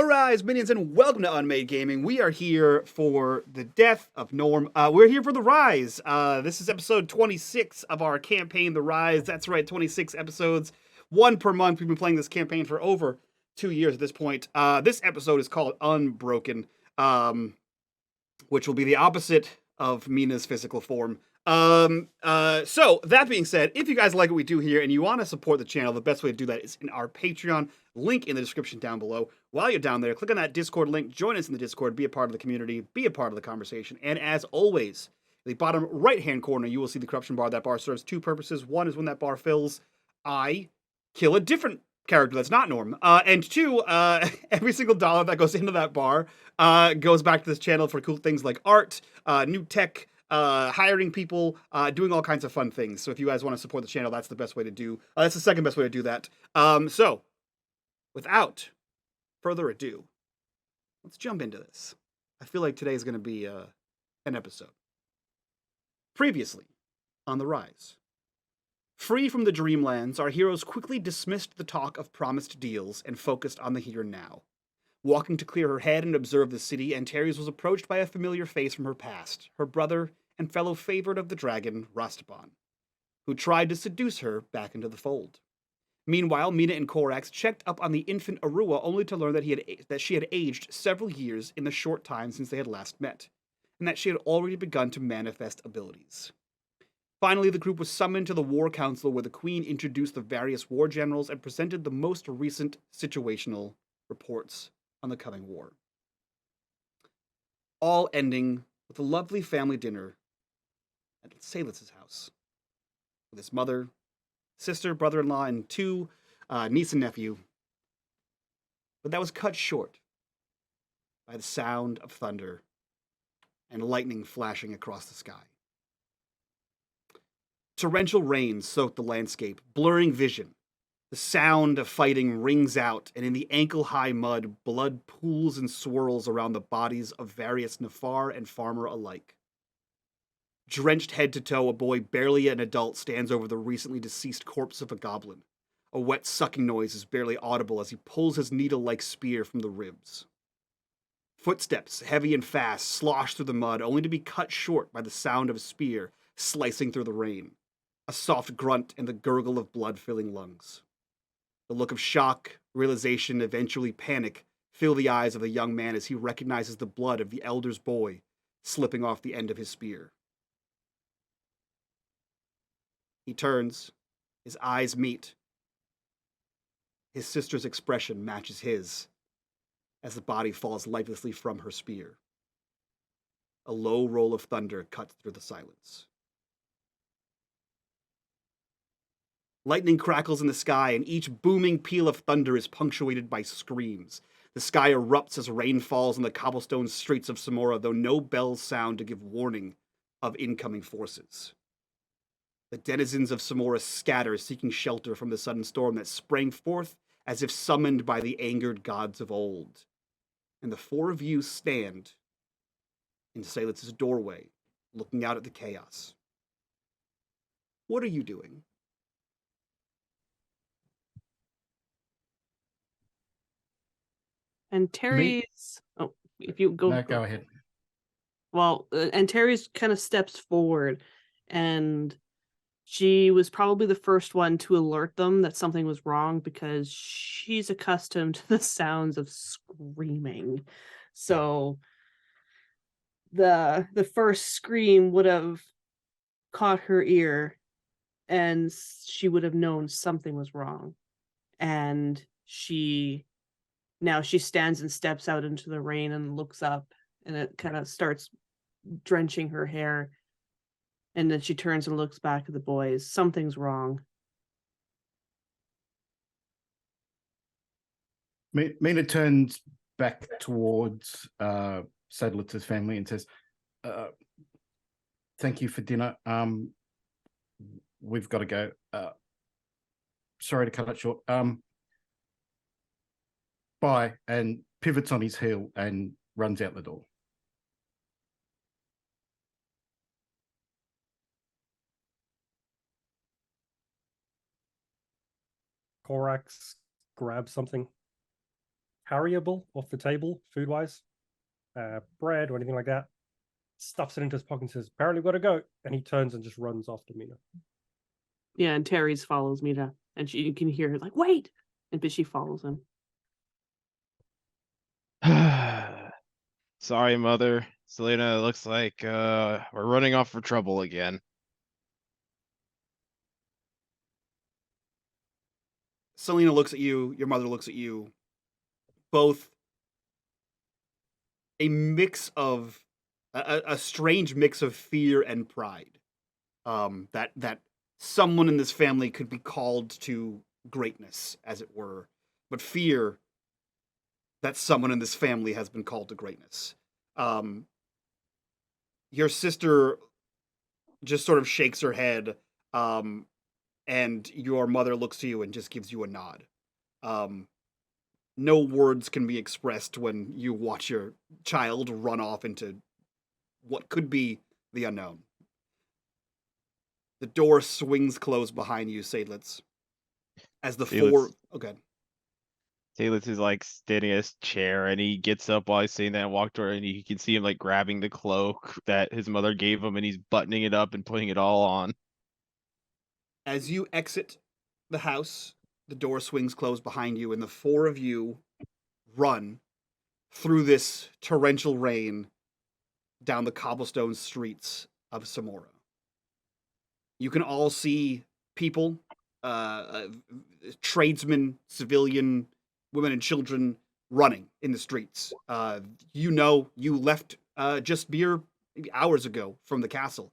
Rise, minions, and welcome to unMadeGaming. We are here for the death of Norm. We're here for the Rise. This is episode 26 of our campaign, The Rise. That's right, 26 episodes, one per month. We've been playing this campaign for over 2 years at this point. This episode is called Unbroken, which will be the opposite of Mina's physical form. So that being said, if you guys like what we do here and you want to support the channel, the best way to do that is in our Patreon, link in the description down below. While you're down there, click on that Discord link, join us in the Discord, be a part of the community, be a part of the conversation. And as always, in the bottom right-hand corner, you will see the corruption bar. That bar serves two purposes. One is when that bar fills, I kill a different character that's not Norm. And two, every single dollar that goes into that bar goes back to this channel for cool things like art, new tech, hiring people, doing all kinds of fun things. So if you guys want to support the channel, that's the best way to do. That's the second best way to do that. So without further ado, let's jump into this. I feel like today is going to be an episode. Previously on The Rise. Free from the dreamlands, our heroes quickly dismissed the talk of promised deals and focused on the here and now. Walking to clear her head and observe the city, Antares was approached by a familiar face from her past, her brother and fellow favorite of the dragon, Rastaban, who tried to seduce her back into the fold. Meanwhile, Mina and Korax checked up on the infant Arua only to learn that she had aged several years in the short time since they had last met, and that she had already begun to manifest abilities. Finally, the group was summoned to the War Council where the Queen introduced the various war generals and presented the most recent situational reports on the coming war. All ending with a lovely family dinner at Seydlitz's house with his mother, sister, brother-in-law, and two niece and nephew. But that was cut short by the sound of thunder and lightning flashing across the sky. Torrential rain soaked the landscape, blurring vision. The sound of fighting rings out, and in the ankle-high mud, blood pools and swirls around the bodies of various Nafar and farmer alike. Drenched head to toe, a boy barely an adult stands over the recently deceased corpse of a goblin. A wet sucking noise is barely audible as he pulls his needle-like spear from the ribs. Footsteps, heavy and fast, slosh through the mud, only to be cut short by the sound of a spear slicing through the rain. A soft grunt and the gurgle of blood-filling lungs. The look of shock, realization, eventually panic, fill the eyes of the young man as he recognizes the blood of the elder's boy slipping off the end of his spear. He turns, his eyes meet. His sister's expression matches his as the body falls lifelessly from her spear. A low roll of thunder cuts through the silence. Lightning crackles in the sky, and each booming peal of thunder is punctuated by screams. The sky erupts as rain falls on the cobblestone streets of Samora, though no bells sound to give warning of incoming forces. The denizens of Samora scatter, seeking shelter from the sudden storm that sprang forth as if summoned by the angered gods of old. And the four of you stand in Seydlitz's doorway, looking out at the chaos. What are you doing? And Terry's, if you go, No, go ahead. Well, and Terry's kind of steps forward, and she was probably the first one to alert them that something was wrong because she's accustomed to the sounds of screaming. So the first scream would have caught her ear, and she would have known something was wrong. And now she stands and steps out into the rain and looks up, and it kind of starts drenching her hair. And then she turns and looks back at the boys. Something's wrong. Mina turns back towards Seydlitz's family and says, "Thank you for dinner. We've got to go. Sorry to cut it short. Bye," and pivots on his heel and runs out the door. Korax grabs something. carryable off the table, food-wise, bread or anything like that. Stuffs it into his pocket and says, "Apparently, we've got to go." And he turns and just runs after Mina. Yeah, and Terry's follows Mina, and you can hear her like, "Wait!" but she follows him. Sorry, Mother. Selena, looks like we're running off for trouble again. Selena looks at you, your mother looks at you, both a mix of a strange mix of fear and pride. That someone in this family could be called to greatness, as it were, but fear that someone in this family has been called to greatness. Your sister just sort of shakes her head, and your mother looks to you and just gives you a nod. No words can be expressed when you watch your child run off into what could be the unknown. The door swings closed behind you, Seydlitz. As the four... Okay. Seydlitz is like standing in his chair, and he gets up while he's saying that and walked toward, and you can see him like grabbing the cloak that his mother gave him, and he's buttoning it up and putting it all on. As you exit the house, the door swings closed behind you, and the four of you run through this torrential rain down the cobblestone streets of Samora. You can all see people, tradesmen, civilian, women and children running in the streets. You left just mere hours ago from the castle.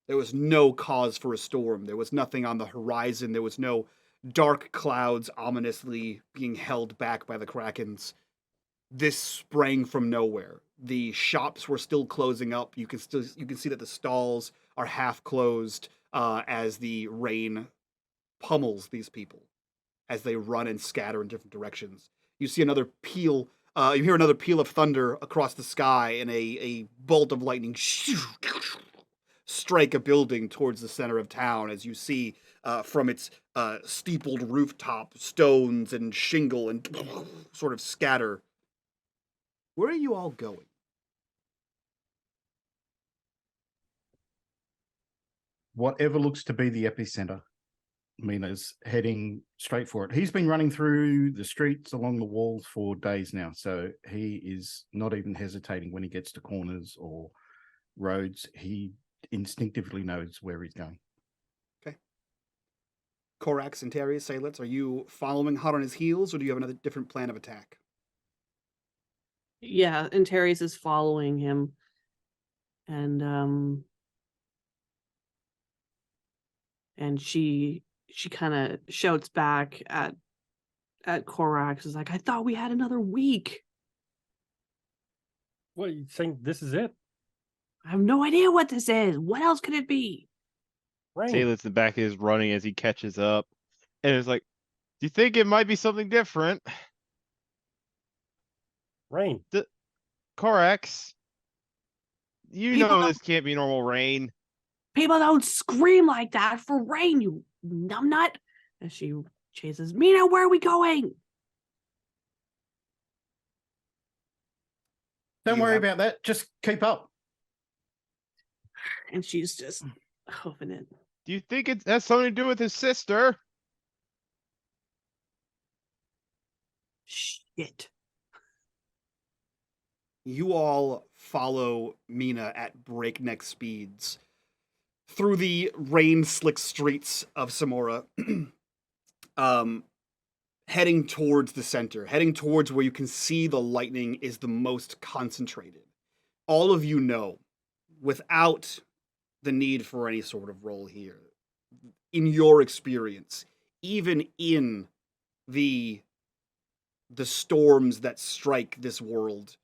There was no cause for a storm. There was nothing on the horizon. There was no dark clouds ominously being held back by the Krakens. This sprang from nowhere. The shops were still closing up. You can see that the stalls are half closed as the rain pummels these people as they run and scatter in different directions. You see another peal. You hear another peal of thunder across the sky, and a bolt of lightning strike a building towards the center of town. As you see from its steepled rooftop, stones and shingle and sort of scatter. Where are you all going? Whatever looks to be the epicenter. Mina's heading straight for it. He's been running through the streets along the walls for days now, so he is not even hesitating when he gets to corners or roads. He instinctively knows where he's going. Okay. Korax and Terry, Seydlitz, are you following hot on his heels, or do you have another different plan of attack? Yeah, and Terry's is following him. And she kind of shouts back at Korax, is like, "I thought we had another week." What, you think this is it? I have no idea what this is. What else could it be? Rain. Seydlitz in the back is running as he catches up, and it's like, "Do you think it might be something different?" Rain. Korax, you People know don't- this can't be normal rain. People don't scream like that for rain, you numbnut. As she chases Mina, where are we going? Don't You worry have- about that. Just keep up. And she's just hoofing it. Do you think it has something to do with his sister? Shit. You all follow Mina at breakneck speeds through the rain-slick streets of Samora, heading towards the center, heading towards where you can see the lightning is the most concentrated. All of you know, without the need for any sort of roll here, in your experience, even in the storms that strike this world,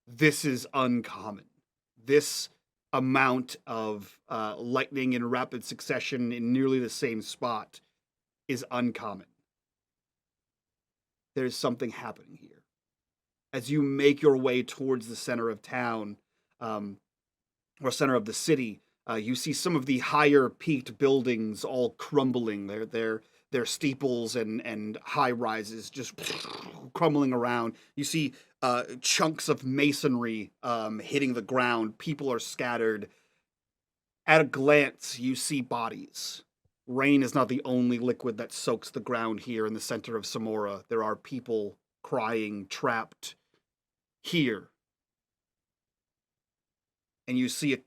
this is uncommon. This amount of lightning in rapid succession in nearly the same spot is uncommon. There's something happening here. As you make your way towards the center of town, or center of the city, you see some of the higher peaked buildings all crumbling. Their steeples and high rises just crumbling around. You see chunks of masonry hitting the ground. People are scattered. At a glance, you see bodies. Rain is not the only liquid that soaks the ground here in the center of Samora. There are people crying, trapped here. And you see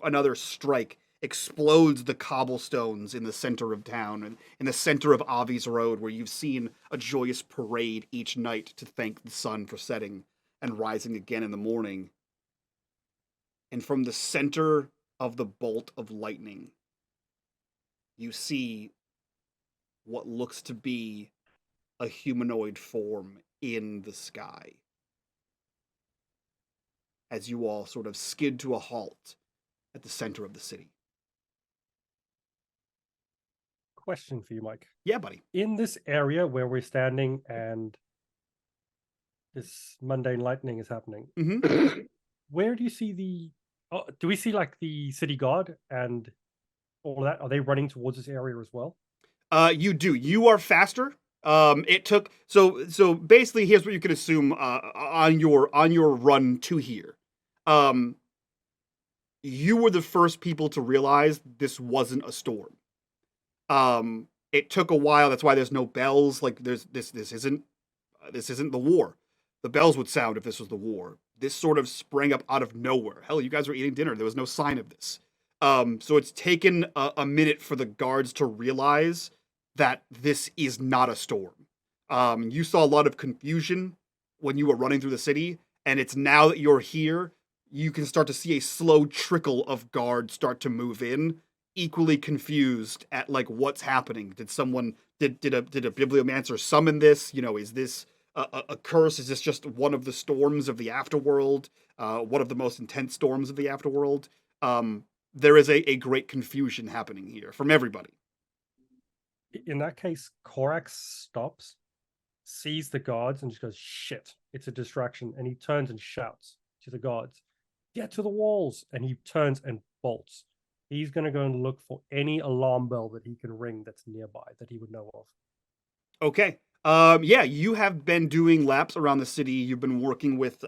another strike explodes the cobblestones in the center of town and in the center of Avi's Road, where you've seen a joyous parade each night to thank the sun for setting and rising again in the morning. And from the center of the bolt of lightning, you see what looks to be a humanoid form in the sky. As you all sort of skid to a halt at the center of the city. Question for you, Mike. Yeah, buddy. In this area where we're standing and this mundane lightning is happening, Mm-hmm. where do you see do we see like the city guard and all that? Are they running towards this area as well? You do. You are faster. It took so basically here's what you can assume on your run to here. You were the first people to realize this wasn't a storm. It took a while. That's why there's no bells. Like this isn't the war. The bells would sound if this was the war. This sort of sprang up out of nowhere. Hell, you guys were eating dinner. There was no sign of this. So it's taken a minute for the guards to realize that this is not a storm. You saw a lot of confusion when you were running through the city, and it's now that you're here, you can start to see a slow trickle of guards start to move in, equally confused at like what's happening. Did a bibliomancer summon this? You know, is this a curse? Is this just one of the storms of the Afterworld? One of the most intense storms of the Afterworld? There is a great confusion happening here from everybody. In that case, Korax stops, sees the guards, and just goes, "Shit, it's a distraction." And he turns and shouts to the guards, "Get to the walls!" And he turns and bolts. He's going to go and look for any alarm bell that he can ring that's nearby that he would know of. Okay. Yeah, you have been doing laps around the city. You've been working with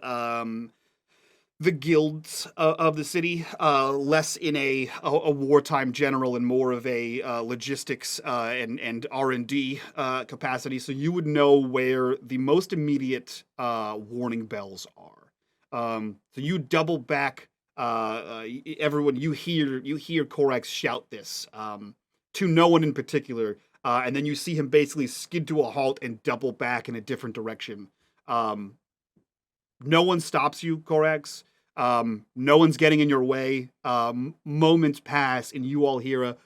the guilds of the city, less in a wartime general and more of a logistics and R&D capacity. So you would know where the most immediate warning bells are. So you double back. Everyone, you hear Korax shout this to no one in particular, and then you see him basically skid to a halt and double back in a different direction. No one stops you, Korax. No one's getting in your way. Moments pass and you all hear a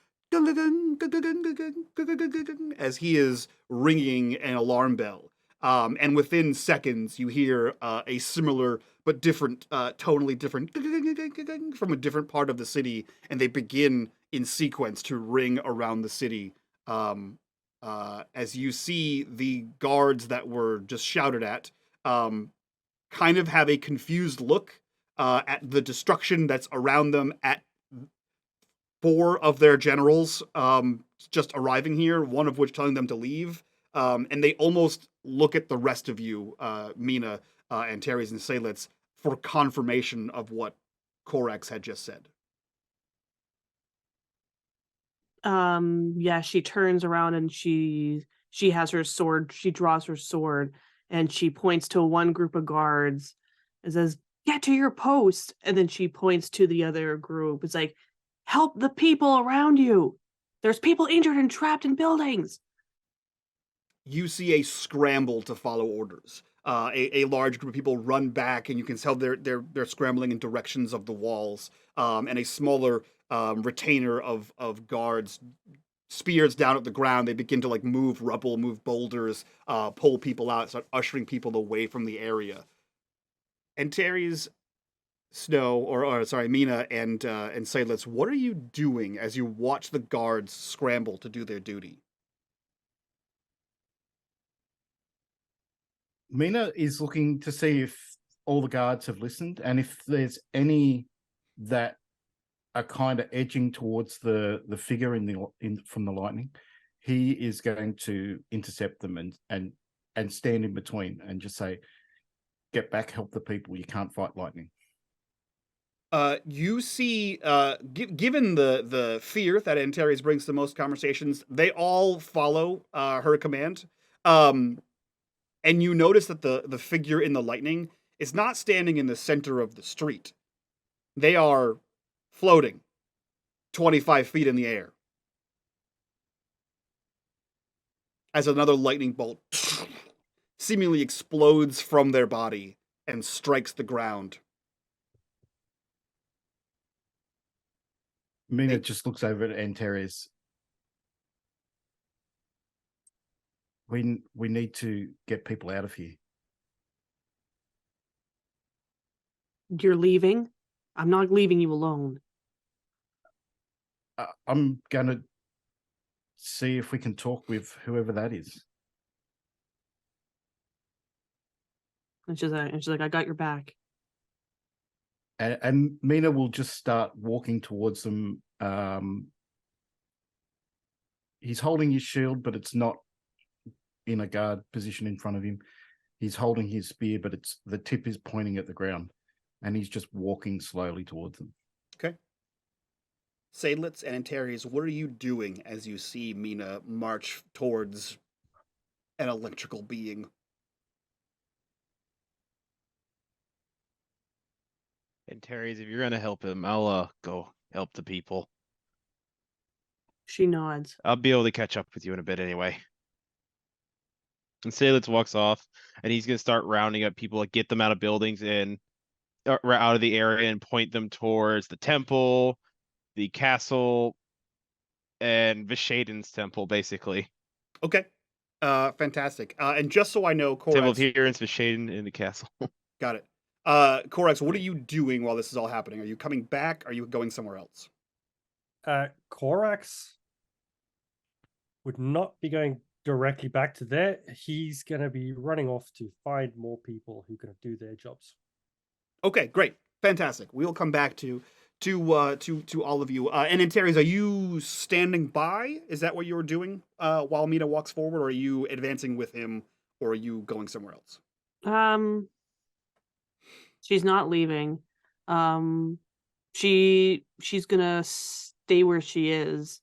as he is ringing an alarm bell. And within seconds you hear a similar but different, tonally different from a different part of the city, and they begin in sequence to ring around the city. As you see the guards that were just shouted at, kind of have a confused look at the destruction that's around them, at 4 of their generals just arriving here, one of which telling them to leave. And they almost look at the rest of you, Mina and Thurs and Seydlitz, for confirmation of what Korax had just said. Yeah, she turns around and she has her sword. She draws her sword and she points to one group of guards and says, "Get to your post." And then she points to the other group. It's like, "Help the people around you. There's people injured and trapped in buildings." You see a scramble to follow orders. A large group of people run back, and you can tell they're scrambling in directions of the walls. And a smaller retainer of guards, spears down at the ground. They begin to like move rubble, move boulders, pull people out, start ushering people away from the area. And Thurs, Snow, or sorry, Mina and Seydlitz, what are you doing as you watch the guards scramble to do their duty? Mina is looking to see if all the guards have listened, and if there's any that are kind of edging towards the figure from the lightning, he is going to intercept them and and stand in between and just say, "Get back, help the people. You can't fight lightning." You see, given the fear that Antares brings to most conversations, they all follow her command. And you notice that the figure in the lightning is not standing in the center of the street. They are floating 25 feet in the air as another lightning bolt seemingly explodes from their body and strikes the ground. Mina just looks over at Antares. We need to get people out of here. You're leaving? I'm not leaving you alone. I'm gonna see if we can talk with whoever that is. And she's like, I got your back. And Mina will just start walking towards them. He's holding his shield, but it's not in a guard position in front of him. He's holding his spear, but the tip is pointing at the ground, and he's just walking slowly towards them. Okay. Seydlitz and Antares, what are you doing as you see Mina march towards an electrical being? And Terry's, if you're gonna help him, I'll go help the people. She nods. I'll be able to catch up with you in a bit anyway. And Seydlitz walks off, and he's gonna start rounding up people, like get them out of buildings and out of the area, and point them towards the temple, the castle, and Vishaden's temple, basically. Okay. Fantastic. And just so I know, Temple of Korax, Hearance, Vishaden, and the castle. got it. Korax, what are you doing while this is all happening? Are you coming back? Are you going somewhere else? Korax would not be going directly back to there. He's going to be running off to find more people who can do their jobs. Okay, great. Fantastic. We'll come back to all of you. And Antares, are you standing by? Is that what you were doing while Mina walks forward, or are you advancing with him, or are you going somewhere else? She's not leaving. She's gonna stay where she is.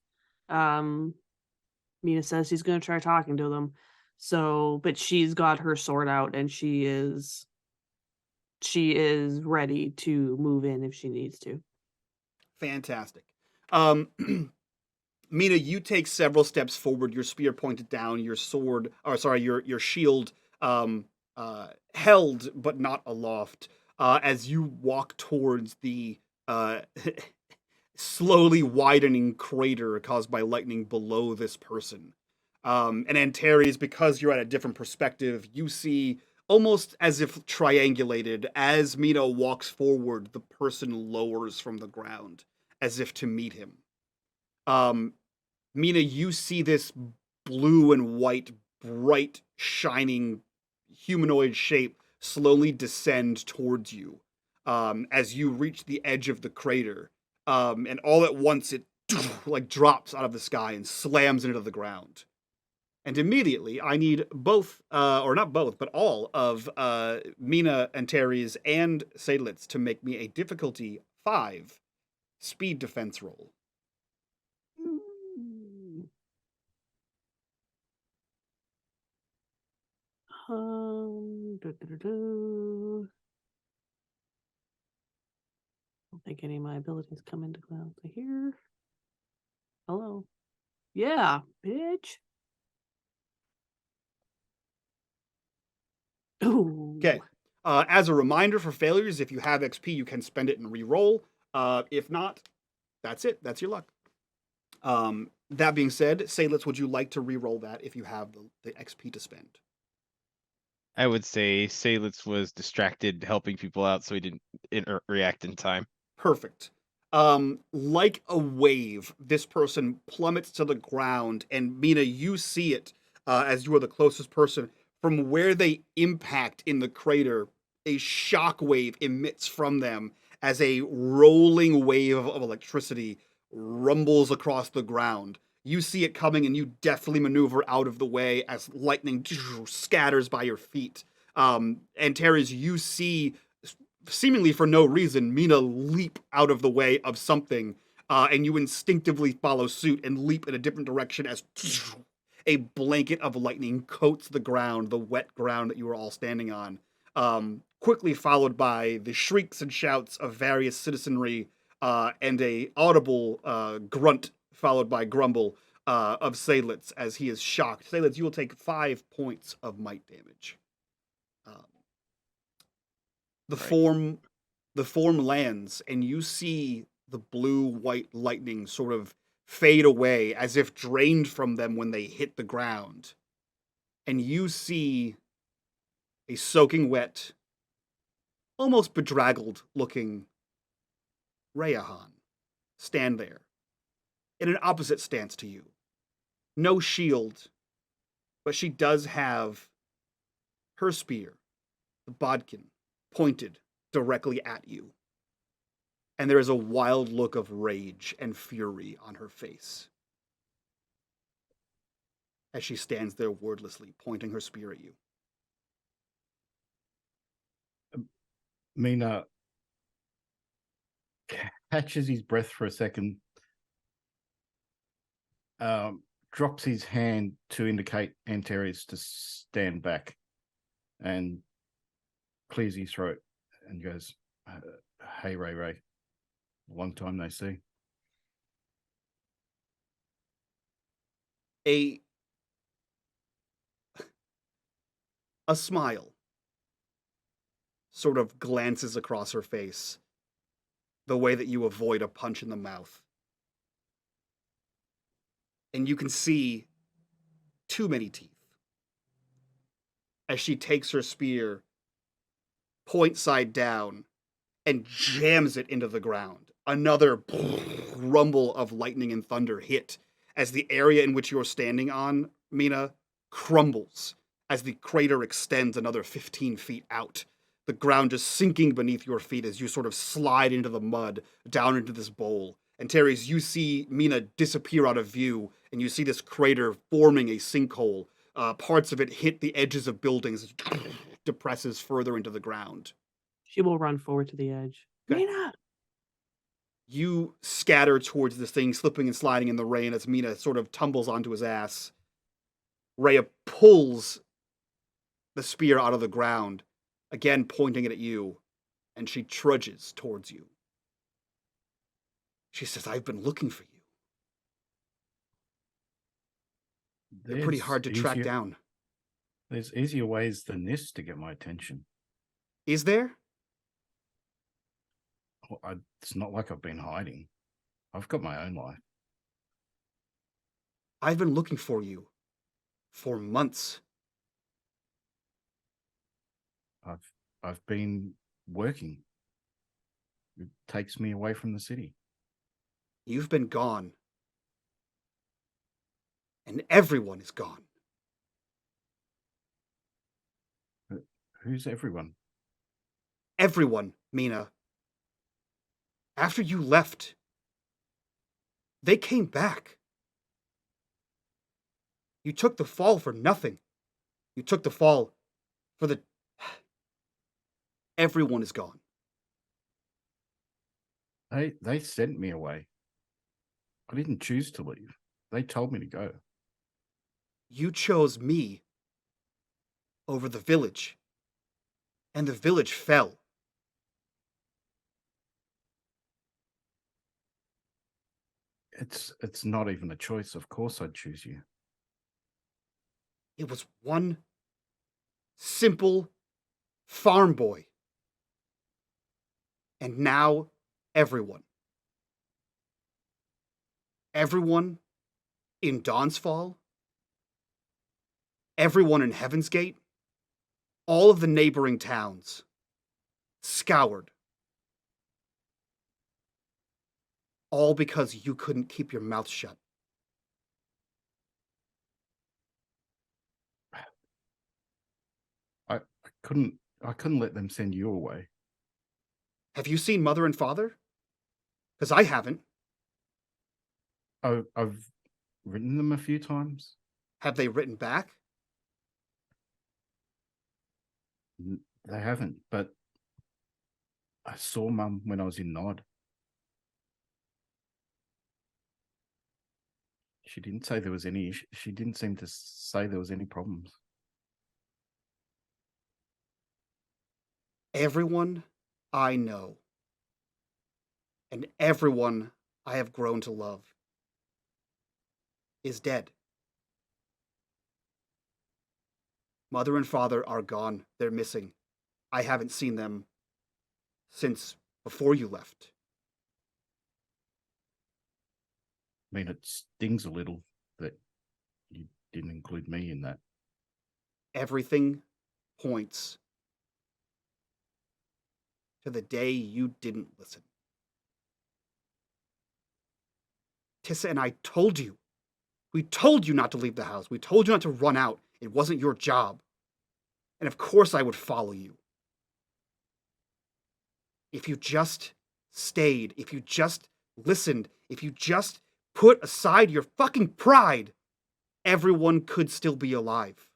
Mina says she's gonna try talking to them. So, but she's got her sword out and she is ready to move in if she needs to. Fantastic. Mina, you take several steps forward, your spear pointed down, your sword, or sorry, your shield held but not aloft, as you walk towards the slowly widening crater caused by lightning below this person. And Antares, because you're at a different perspective, you see almost as if triangulated, as Mina walks forward, the person lowers from the ground as if to meet him. Mina, you see this blue and white, bright, shining humanoid shape slowly descend towards you as you reach the edge of the crater. And all at once it like drops out of the sky and slams into the ground. And immediately I need both, or not both, but all of Mina, Antares, and Seydlitz to make me a difficulty 5 speed defense roll. I don't think any of my abilities come into clouds here. Hello. Yeah, bitch. Ooh. Okay. As a reminder for failures, if you have XP, you can spend it and re-roll. If not, that's it. That's your luck. That being said, Seydlitz, would you like to re-roll that if you have the XP to spend? I would say Seydlitz was distracted helping people out, so he didn't react in time. Perfect. Like a wave, this person plummets to the ground, and Mina, you see it as you are the closest person. From where they impact in the crater, a shockwave emits from them as a rolling wave of electricity rumbles across the ground. You see it coming, and you deftly maneuver out of the way as lightning scatters by your feet. And Teres, you see, seemingly for no reason, Mina leap out of the way of something, and you instinctively follow suit and leap in a different direction as a blanket of lightning coats the ground, the wet ground that you were all standing on. Quickly followed by the shrieks and shouts of various citizenry, and a audible grunt followed by grumble of Seydlitz as he is shocked. Seydlitz, you will take 5 points of might damage. The form lands, and you see the blue-white lightning sort of fade away as if drained from them when they hit the ground. And you see a soaking wet, almost bedraggled looking Rayahan stand there in an opposite stance to you. No shield, but she does have her spear, the bodkin, pointed directly at you. And there is a wild look of rage and fury on her face as she stands there wordlessly, pointing her spear at you. Mina catches his breath for a second, drops his hand to indicate Antares to stand back, and clears his throat and goes, "Hey, Ray, long time no see." A smile sort of glances across her face, the way that you avoid a punch in the mouth. And you can see too many teeth as she takes her spear, point side down, and jams it into the ground. Another rumble of lightning and thunder hit as the area in which you're standing on, Mina, crumbles as the crater extends another 15 feet out. The ground just sinking beneath your feet as you sort of slide into the mud down into this bowl. And Teres, you see Mina disappear out of view, and you see this crater forming a sinkhole. Parts of it hit the edges of buildings, depresses further into the ground. She will run forward to the edge. Okay. Mina! You scatter towards this thing, slipping and sliding in the rain as Mina sort of tumbles onto his ass. Rhea pulls the spear out of the ground, again pointing it at you, and she trudges towards you. She says, "I've been looking for you. They're pretty hard to track down." There's easier ways than this to get my attention. Is there? Well, it's not like I've been hiding. I've got my own life. I've been looking for you for months. I've been working. It takes me away from the city. You've been gone. And everyone is gone. Who's everyone? Everyone, Mina. After you left, they came back. You took the fall for nothing. You took the fall for the... Everyone is gone. They sent me away. I didn't choose to leave. They told me to go. You chose me over the village. And the village fell. It's not even a choice. Of course I'd choose you. It was one simple farm boy. And now everyone. Everyone in Dawnsfall. Everyone in Heaven's Gate. All of the neighboring towns. Scoured. All because you couldn't keep your mouth shut. I couldn't let them send you away. Have you seen Mother and Father? Because I haven't. I've written them a few times. Have they written back? They haven't, but I saw Mum when I was in Nod. She didn't say there was any issue. She didn't seem to say there was any problems. Everyone I know and everyone I have grown to love is dead. Mother and father are gone. They're missing. I haven't seen them since before you left. I mean, it stings a little that you didn't include me in that. Everything points to the day you didn't listen. Tissa and I told you. We told you not to leave the house. We told you not to run out. It wasn't your job. And of course I would follow you. If you just stayed, if you just listened, if you just put aside your fucking pride, everyone could still be alive.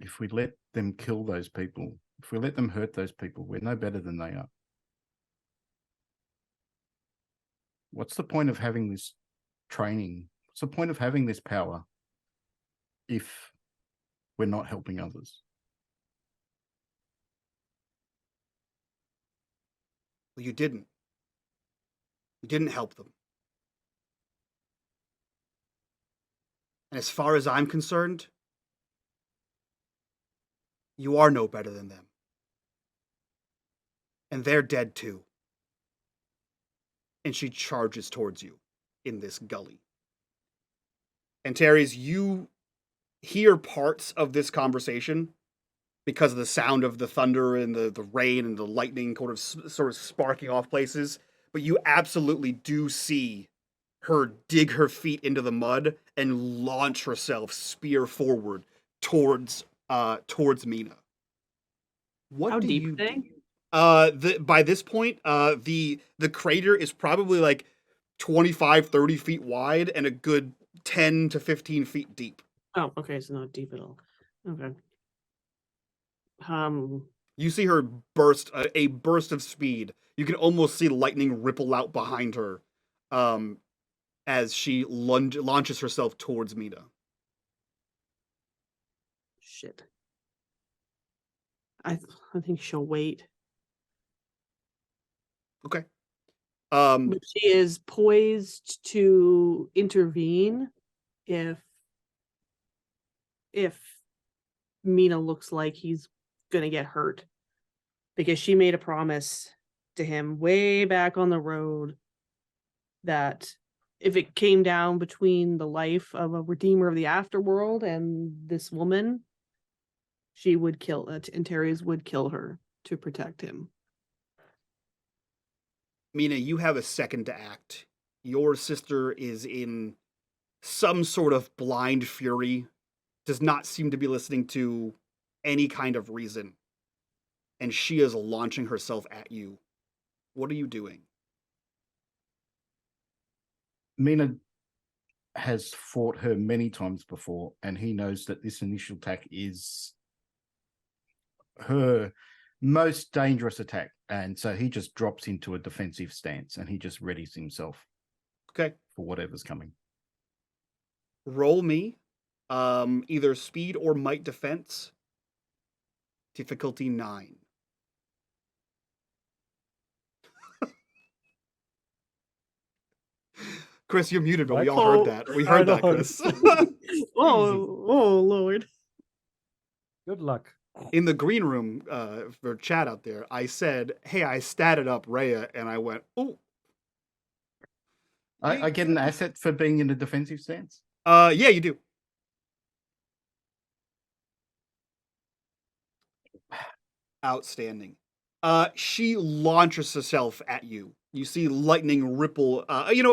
If we let them kill those people, if we let them hurt those people, we're no better than they are. What's the point of having this training? What's the point of having this power if we're not helping others? Well, you didn't. You didn't help them. And as far as I'm concerned, you are no better than them. And they're dead too. And she charges towards you in this gully. And Terry's, you hear parts of this conversation because of the sound of the thunder and the rain and the lightning sort of sparking off places. But you absolutely do see her dig her feet into the mud and launch herself spear forward towards Mina. What How do deep you are they? do? By this point, the crater is probably like 25, 30 feet wide and a good 10 to 15 feet deep. Oh, okay, so not deep at all. Okay. You see her burst, a burst of speed. You can almost see lightning ripple out behind her as she launches herself towards Mina. Shit. I think she'll wait. Okay. But she is poised to intervene if Mina looks like he's gonna get hurt. Because she made a promise to him way back on the road that if it came down between the life of a redeemer of the Afterworld and this woman, she would kill it, and Terry's would kill her to protect him. Mina, you have a second to act. Your sister is in some sort of blind fury, does not seem to be listening to any kind of reason, and she is launching herself at you. What are you doing? Mina has fought her many times before, and he knows that this initial attack is her most dangerous attack. And so he just drops into a defensive stance and he just readies himself. Okay. For whatever's coming. Roll me either speed or might defense. Difficulty 9. Chris, you're muted, but we all heard that. We heard that, Chris. Oh, Lord. Good luck. In the green room for chat out there, I said, hey, I statted up Rhea, and I went, ooh. I get an asset for being in a defensive stance? Yeah, you do. Outstanding. She launches herself at you. You see lightning ripple.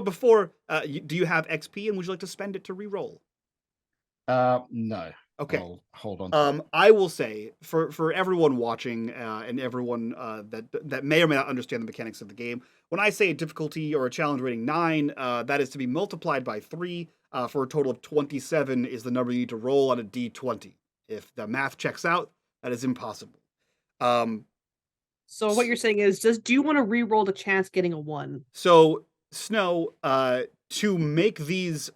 Before, do you have XP, and would you like to spend it to reroll? No. Okay. I'll hold on. To I will say for everyone watching and everyone that may or may not understand the mechanics of the game, when I say a difficulty or a challenge rating 9, that is to be multiplied by 3 for a total of 27 is the number you need to roll on a d20. If the math checks out, that is impossible. So what you're saying is, do you want to re-roll the chance getting a 1? So Snow, to make these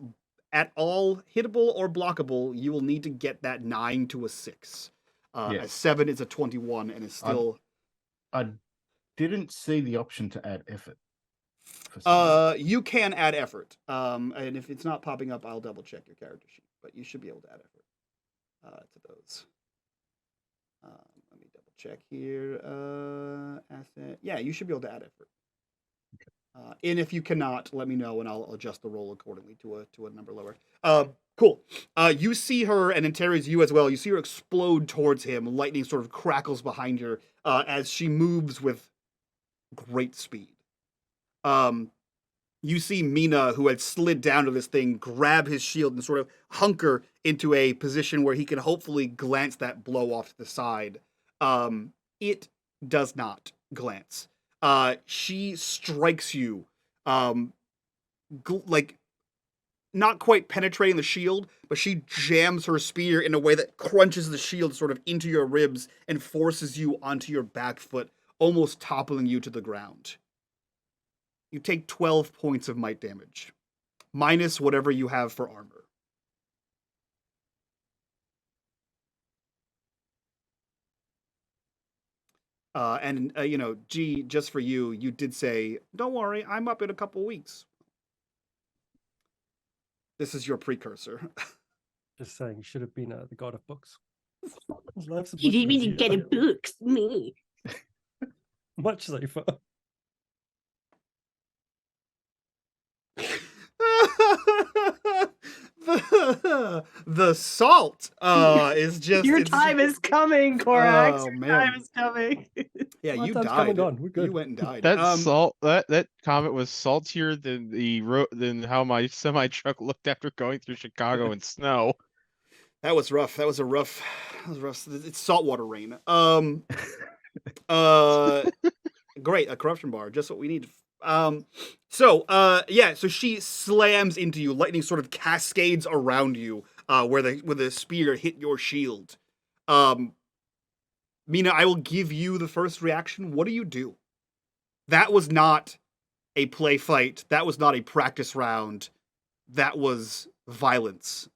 at all hittable or blockable, you will need to get that 9 to a 6. A Yes. 7 is a 21 and is still. I didn't see the option to add effort. for some reason. You can add effort. And if it's not popping up, I'll double check your character sheet. But you should be able to add effort to those. Let me double check here. Asset. Yeah, you should be able to add effort. And if you cannot, let me know and I'll adjust the roll accordingly to a number lower. Cool. You see her, and Antares, you as well. You see her explode towards him. Lightning sort of crackles behind her as she moves with great speed. You see Mina, who had slid down to this thing, grab his shield and sort of hunker into a position where he can hopefully glance that blow off to the side. It does not glance. She strikes you, like not quite penetrating the shield, but she jams her spear in a way that crunches the shield sort of into your ribs and forces you onto your back foot, almost toppling you to the ground. You take 12 points of might damage, minus whatever you have for armor. G, just for you, you did say, don't worry, I'm up in a couple weeks. This is your precursor. Just saying, you should have been the god of books. You didn't mean to get a book, me. Much safer. the salt is just your time is coming, Korax. Oh, your man. time is coming. Yeah, My you time's died. coming on. We're good. You went and died. That salt that comment was saltier than than how my semi truck looked after going through Chicago in snow. That was rough. That was rough. It's saltwater rain. Great, a corruption bar, just what we need. So she slams into you. Lightning sort of cascades around you, where the spear hit your shield. Mina, I will give you the first reaction. What do you do? That was not a play fight. That was not a practice round. That was violence.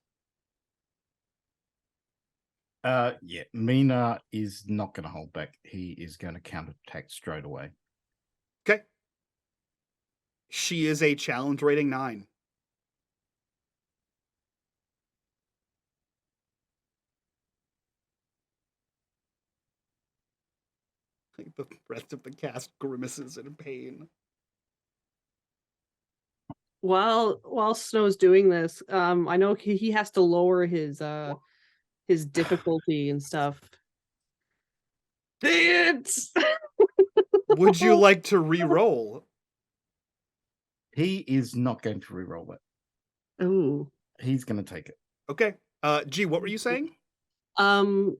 Mina is not going to hold back. He is going to counterattack straight away. Okay. She is a challenge rating 9. Like the rest of the cast grimaces in pain. While Snow's doing this, I know he has to lower his difficulty and stuff. Dance! Would you like to re-roll? He is not going to re-roll it. Ooh. He's going to take it. Okay. G, what were you saying? To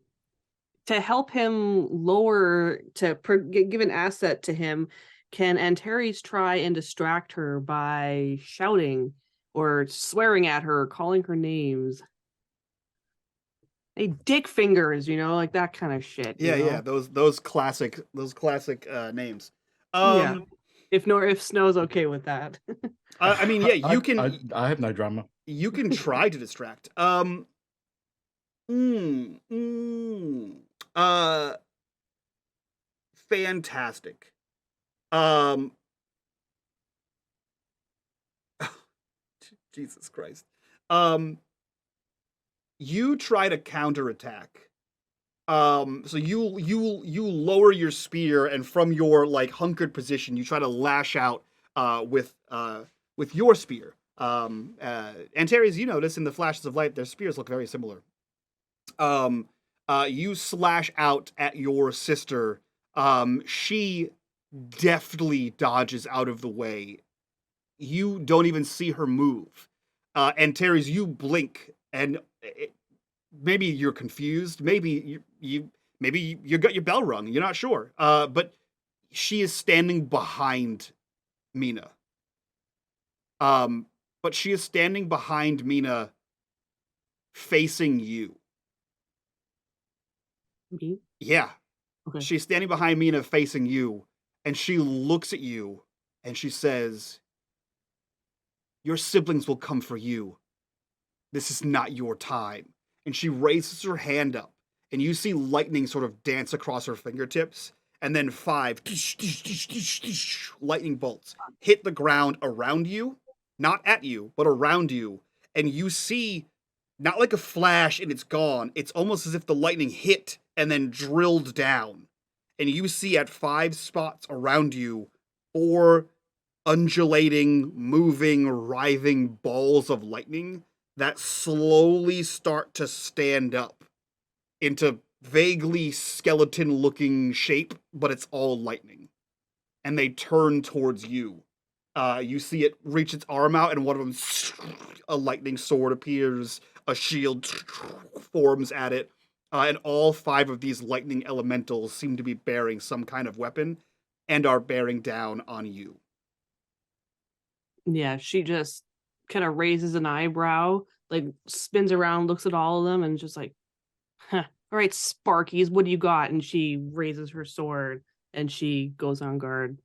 help him lower, give an asset to him, can Antares try and distract her by shouting or swearing at her, or calling her names? Hey, dick fingers, like that kind of shit. Yeah, those classic names. Yeah. If Snow's okay with that. I mean, yeah, you can. I have no drama. You can try to distract. Fantastic. Jesus Christ. You try to counterattack. So you lower your spear, and from your hunkered position, you try to lash out with your spear. Antares, you notice in the flashes of light, their spears look very similar. You slash out at your sister. She deftly dodges out of the way. You don't even see her move. Antares, you blink, and maybe you're confused. Maybe you got your bell rung. You're not sure. But she is standing behind Mina. But she is standing behind Mina, facing you. Me? Yeah. Okay. She's standing behind Mina, facing you, and she looks at you, and she says, "Your siblings will come for you. This is not your time." And she raises her hand up, and you see lightning sort of dance across her fingertips, and then 5 lightning bolts hit the ground around you, not at you, but around you. And you see, not like a flash and it's gone, it's almost as if the lightning hit and then drilled down. And you see at 5 spots around you 4 undulating, moving, writhing balls of lightning that slowly start to stand up into vaguely skeleton looking shape, but it's all lightning. And they turn towards you. You see it reach its arm out, and one of them, a lightning sword appears, a shield forms at it, and all 5 of these lightning elementals seem to be bearing some kind of weapon and are bearing down on you. Yeah, she just kind of raises an eyebrow, like spins around, looks at all of them, and just like, huh, all right, Sparkies, what do you got? And she raises her sword and she goes on guard.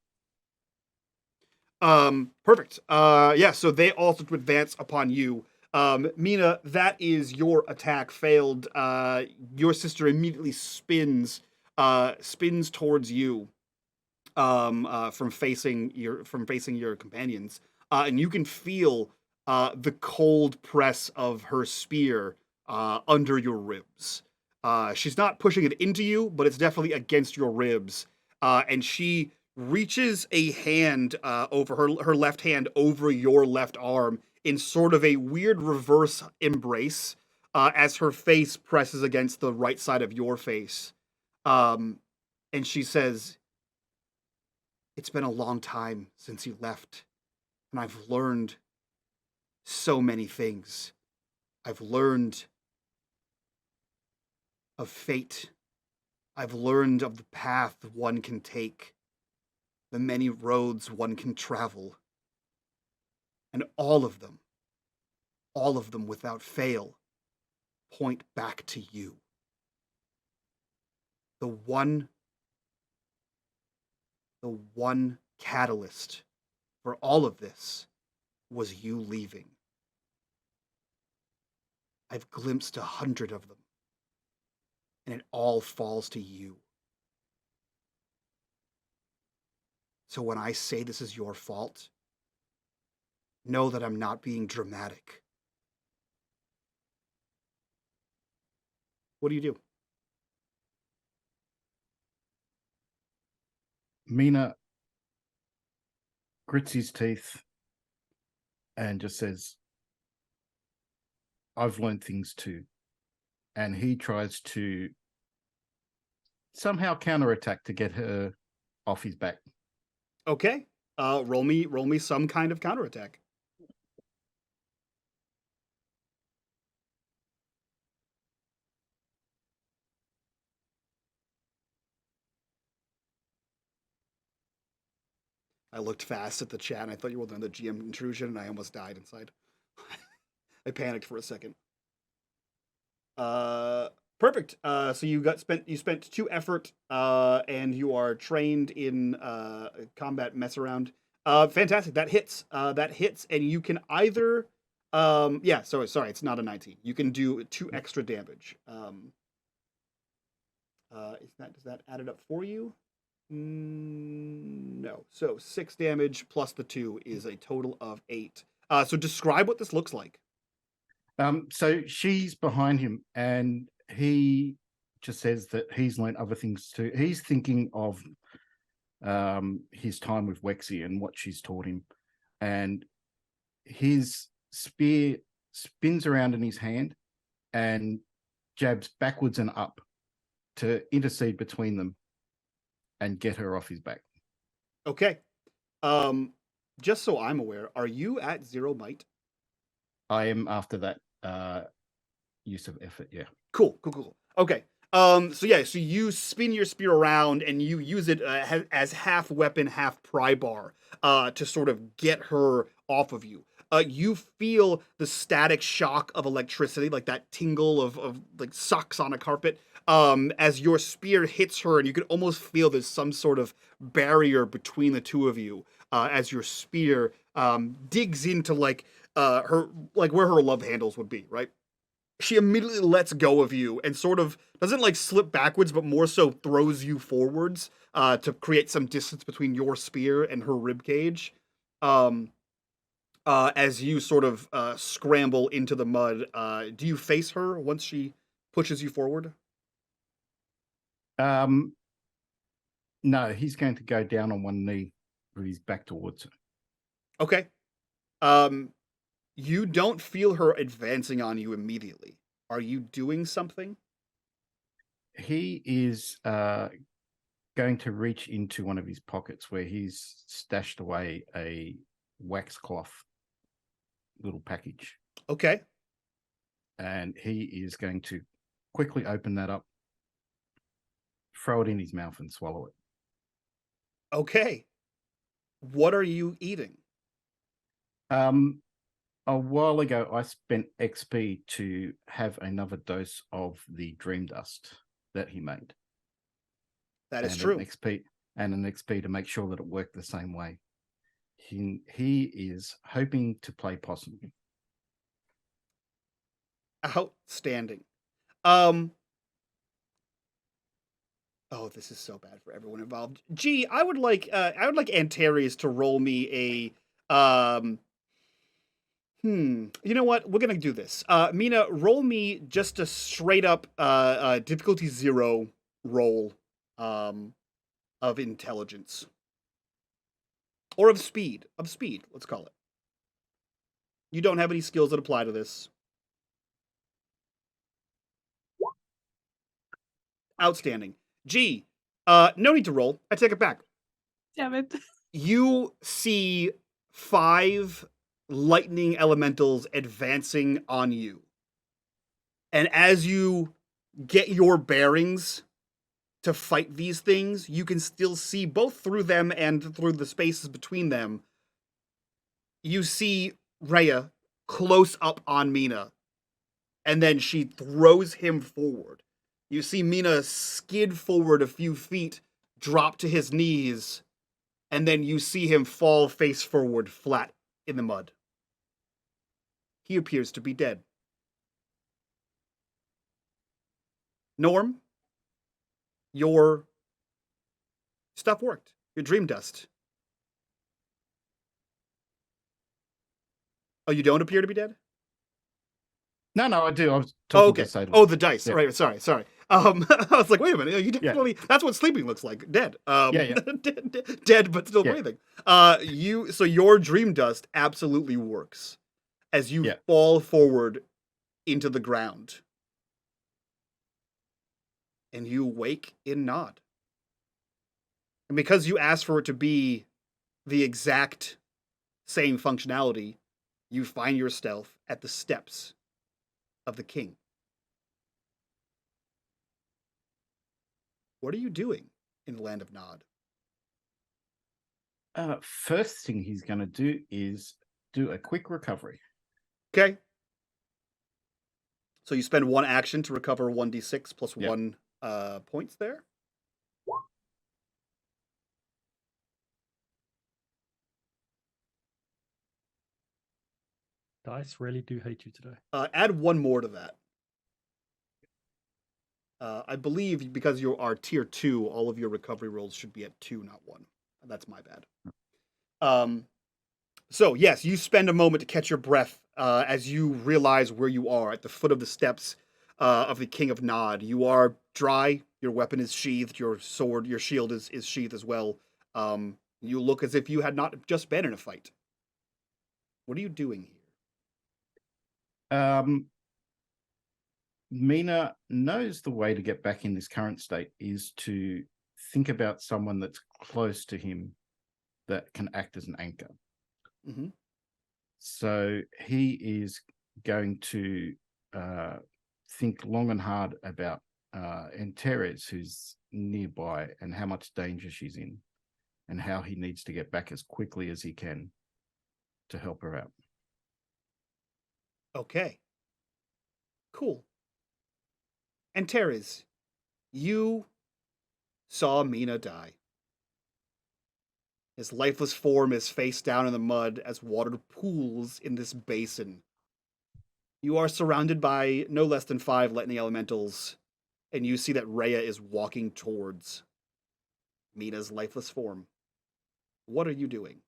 Perfect. Yeah, so they also to advance upon you. Mina, that is your attack failed. Your sister immediately spins towards you, from facing your companions. And you can feel the cold press of her spear under your ribs. She's not pushing it into you, but it's definitely against your ribs. And she reaches a hand over her left hand over your left arm in sort of a weird reverse embrace, as her face presses against the right side of your face. And she says, "It's been a long time since you left, and I've learned so many things. I've learned of fate. I've learned of the path one can take, the many roads one can travel. And all of them without fail, point back to you. The one catalyst for all of this was you leaving. I've glimpsed 100 of them, and it all falls to you. So when I say this is your fault, know that I'm not being dramatic." What do you do? Mina grits his teeth and just says, "I've learned things too." And he tries to somehow counterattack to get her off his back. Okay. Roll me some kind of counterattack. I looked fast at the chat and I thought you were on the GM intrusion and I almost died inside. I panicked for a second. Perfect. So you spent 2 effort, and you are trained in combat mess around. Fantastic. That hits. And you can either yeah, sorry, it's not a 19. You can do 2 extra damage. Does that add it up for you? No. So 6 damage plus the 2 is a total of 8. So describe what this looks like. So she's behind him, and he just says that he's learned other things too. He's thinking of his time with Wexy and what she's taught him, and his spear spins around in his hand and jabs backwards and up to intercede between them and get her off his back. Okay. Just so I'm aware, are you at 0 might? I am after that use of effort. Yeah. Cool. Okay. So you spin your spear around and you use it as half weapon, half pry bar, to sort of get her off of you. You feel the static shock of electricity, like that tingle of like socks on a carpet, as your spear hits her, and you can almost feel there's some sort of barrier between the two of you, as your spear digs into her, like where her love handles would be, right? She immediately lets go of you and sort of doesn't like slip backwards, but more so throws you forwards to create some distance between your spear and her rib cage. As you sort of scramble into the mud, do you face her once she pushes you forward? No, he's going to go down on one knee with his back towards her. Okay. You don't feel her advancing on you immediately. Are you doing something? He is going to reach into one of his pockets where he's stashed away a wax cloth little package. Okay. And he is going to quickly open that up, throw it in his mouth and swallow it. Okay. What are you eating? A while ago, I spent XP to have another dose of the dream dust that he made. That is and true. An XP to make sure that it worked the same way. He is hoping to play possum. Outstanding. Oh, this is so bad for everyone involved. Gee, I would like Antares to roll me a you know what? We're gonna do this. Mina, roll me just a straight up difficulty 0 roll of intelligence. Or of speed. Let's call it. You don't have any skills that apply to this. Outstanding. G, no need to roll. I take it back. Damn it. You see 5 lightning elementals advancing on you. And as you get your bearings to fight these things, you can still see both through them and through the spaces between them. You see Rhea close up on Mina, and then she throws him forward. You see Mina skid forward a few feet, drop to his knees, and then you see him fall face forward flat in the mud. He appears to be dead. Norm, your stuff worked. Your dream dust. Oh, you don't appear to be dead? No, I do. I was talking to Seydlitz. Oh, the dice. Yeah. Right, sorry. I was like, wait a minute. You definitely, that's what sleeping looks like. Dead. Dead, but still breathing. So your dream dust absolutely works as you fall forward into the ground. And you wake in Nod. And because you asked for it to be the exact same functionality, you find yourself at the steps of the king. What are you doing in the land of Nod? First thing he's going to do is do a quick recovery. Okay. So you spend 1 action to recover 1d6 plus 1 points there. Dice really do hate you today. Add 1 more to that. I believe because you are tier 2, all of your recovery rolls should be at 2, not 1. That's my bad. So yes, you spend a moment to catch your breath as you realize where you are at the foot of the steps of the King of Nod. You are dry. Your weapon is sheathed. Your sword, your shield is sheathed as well. You look as if you had not just been in a fight. What are you doing here? Mina knows the way to get back in this current state is to think about someone that's close to him that can act as an anchor. So he is going to think long and hard about Antares, who's nearby, and how much danger she's in, and how he needs to get back as quickly as he can to help her out. Okay. Cool. And Teres, you saw Mina die. His lifeless form is face down in the mud as water pools in this basin. You are surrounded by no less than 5 lightning elementals, and you see that Rhea is walking towards Mina's lifeless form. What are you doing?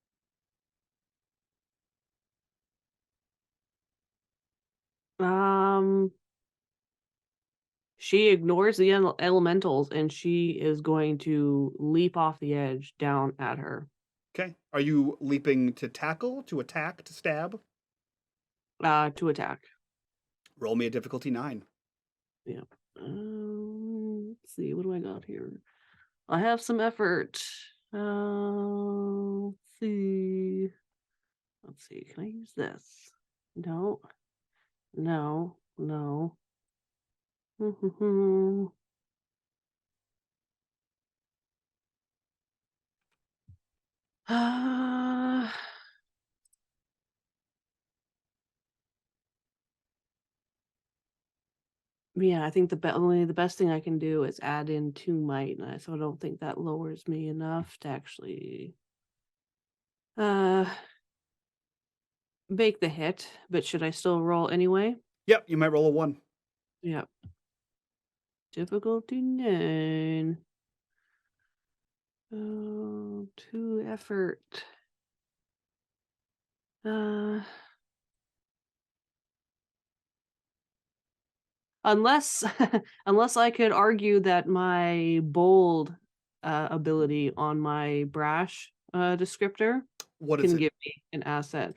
She ignores the elementals and she is going to leap off the edge down at her. Okay. Are you leaping to tackle, to attack, to stab? To attack. Roll me a difficulty 9. Yeah. Let's see. What do I got here? I have some effort. Let's see. Let's see. Can I use this? No. No. No. Yeah, I think the best thing I can do is add in 2 might, so I don't think that lowers me enough to actually make the hit. But should I still roll anyway? Yep, you might roll a 1. Yep. Difficulty 9. 2 effort. Unless I could argue that my bold ability on my brash descriptor What is can it? give me an asset.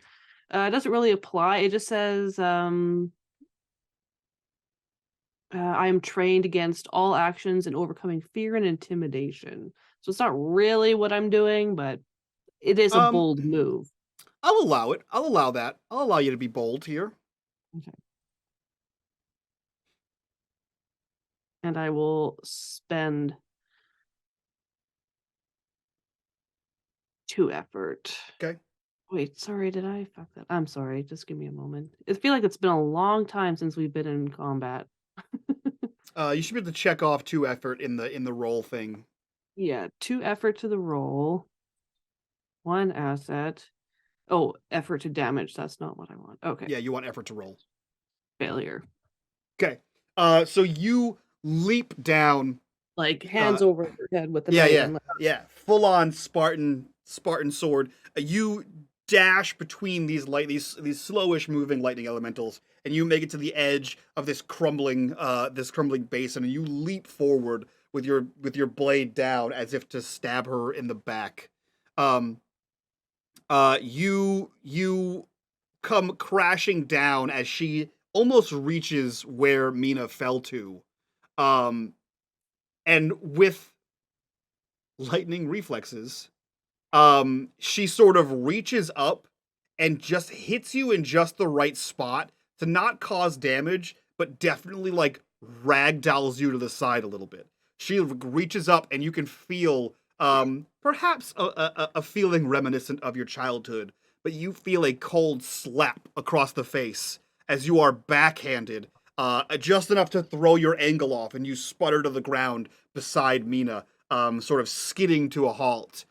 It doesn't really apply. It just says I am trained against all actions and overcoming fear and intimidation. So it's not really what I'm doing, but it is a bold move. I'll allow it. I'll allow that. I'll allow you to be bold here. Okay. And I will spend 2 effort. Okay. Wait, sorry, did I fuck that? I'm sorry, just give me a moment. I feel like it's been a long time since we've been in combat. You should be able to check off 2 effort in the roll thing. Yeah, 2 effort to the roll. 1 asset. Oh, effort to damage. That's not what I want. Okay. Yeah, you want effort to roll. Failure. Okay. So you leap down. Like hands over your head with the Yeah, knife. yeah, yeah. Full on Spartan sword. You dash between these slowish moving lightning elementals, and you make it to the edge of this crumbling basin, and you leap forward with your blade down as if to stab her in the back. You come crashing down as she almost reaches where Mina fell to. And with lightning reflexes, she sort of reaches up and just hits you in just the right spot to not cause damage, but definitely like ragdolls you to the side a little bit. She reaches up and you can feel perhaps a feeling reminiscent of your childhood, but you feel a cold slap across the face as you are backhanded, just enough to throw your angle off, and you sputter to the ground beside Mina, sort of skidding to a halt.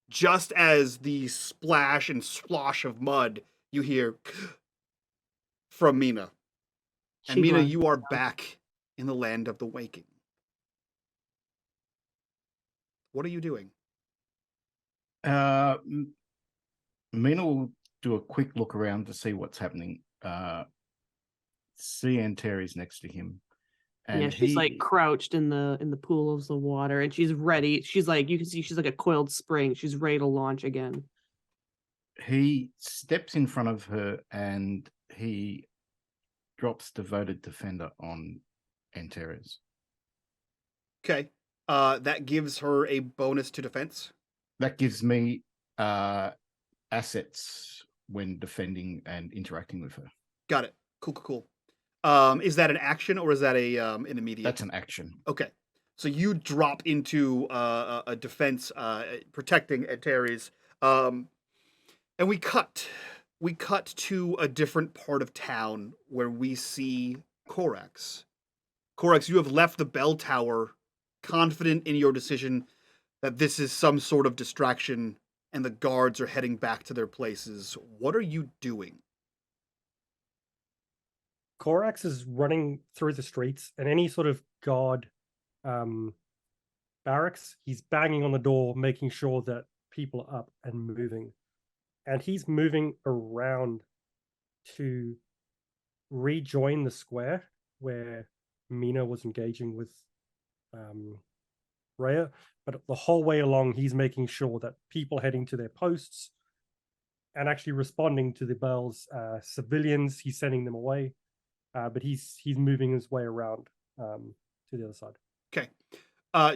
Just as the splash and splosh of mud, you hear from Mina. And Mina, you are back in the land of the waking. What are you doing? Mina will do a quick look around to see what's happening. See Antares next to him. And yeah, she's like crouched in the pool of the water, and she's ready. She's like, you can see she's like a coiled spring. She's ready to launch again. He steps in front of her and he drops Devoted Defender on Antares. Okay. That gives her a bonus to defense. That gives me assets when defending and interacting with her. Got it. Cool. Is that an action or is that an immediate? That's an action. Okay. So you drop into a defense, protecting Antares, and we cut to a different part of town where we see Korax. Korax, you have left the bell tower, confident in your decision that this is some sort of distraction, and the guards are heading back to their places. What are you doing? Korax is running through the streets, and any sort of guard barracks, he's banging on the door, making sure that people are up and moving. And he's moving around to rejoin the square where Mina was engaging with Rhea. But the whole way along, he's making sure that people heading to their posts and actually responding to the bells, civilians, he's sending them away. But he's moving his way around to the other side. Okay.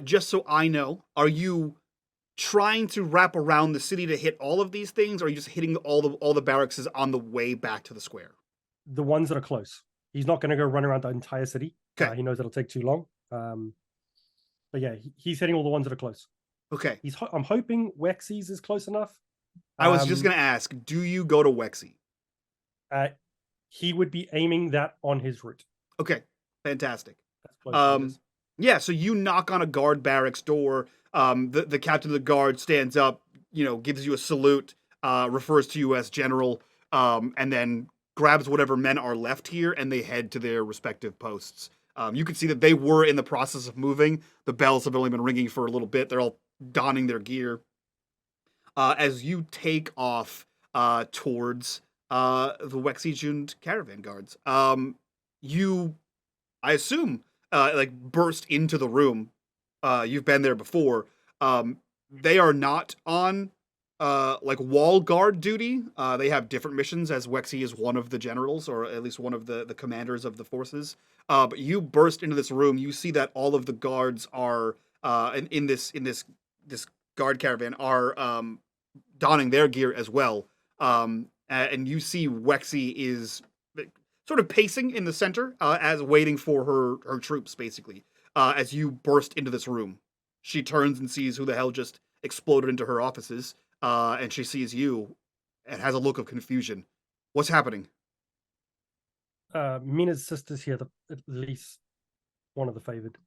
Just so I know, are you trying to wrap around the city to hit all of these things, or are you just hitting all the barracks on the way back to the square? The ones that are close. He's not going to go run around the entire city. Okay. He knows it'll take too long. But yeah, he's hitting all the ones that are close. Okay. I'm hoping Wexy's is close enough. I was just going to ask, do you go to Wexy? He would be aiming that on his route. Okay, fantastic. That's close to this. Yeah, so you knock on a guard barracks door. The captain of the guard stands up, gives you a salute, refers to you as general, and then grabs whatever men are left here, and they head to their respective posts. You can see that they were in the process of moving. The bells have only been ringing for a little bit. They're all donning their gear. As you take off towards the Wexy-Jund caravan guards, you, I assume, burst into the room. You've been there before. They are not on wall guard duty. They have different missions, as Wexy is one of the generals, or at least one of the commanders of the forces. But you burst into this room. You see that all of the guards are in this guard caravan are donning their gear as well. And you see Wexy is sort of pacing in the center, as waiting for her troops, basically. As you burst into this room, she turns and sees who the hell just exploded into her offices, and she sees you and has a look of confusion. What's happening? Mina's sister's here, at least one of the favored.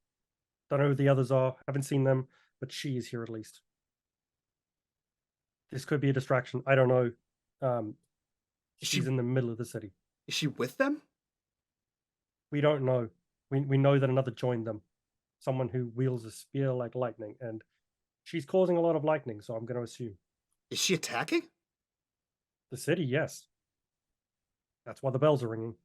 Don't know who the others are, haven't seen them, but she is here at least. This could be a distraction. I don't know. She's in the middle of the city. Is she with them? We don't know. We know that another joined them. Someone who wields a spear like lightning, and she's causing a lot of lightning, so I'm going to assume. Is she attacking? The city, yes. That's why the bells are ringing.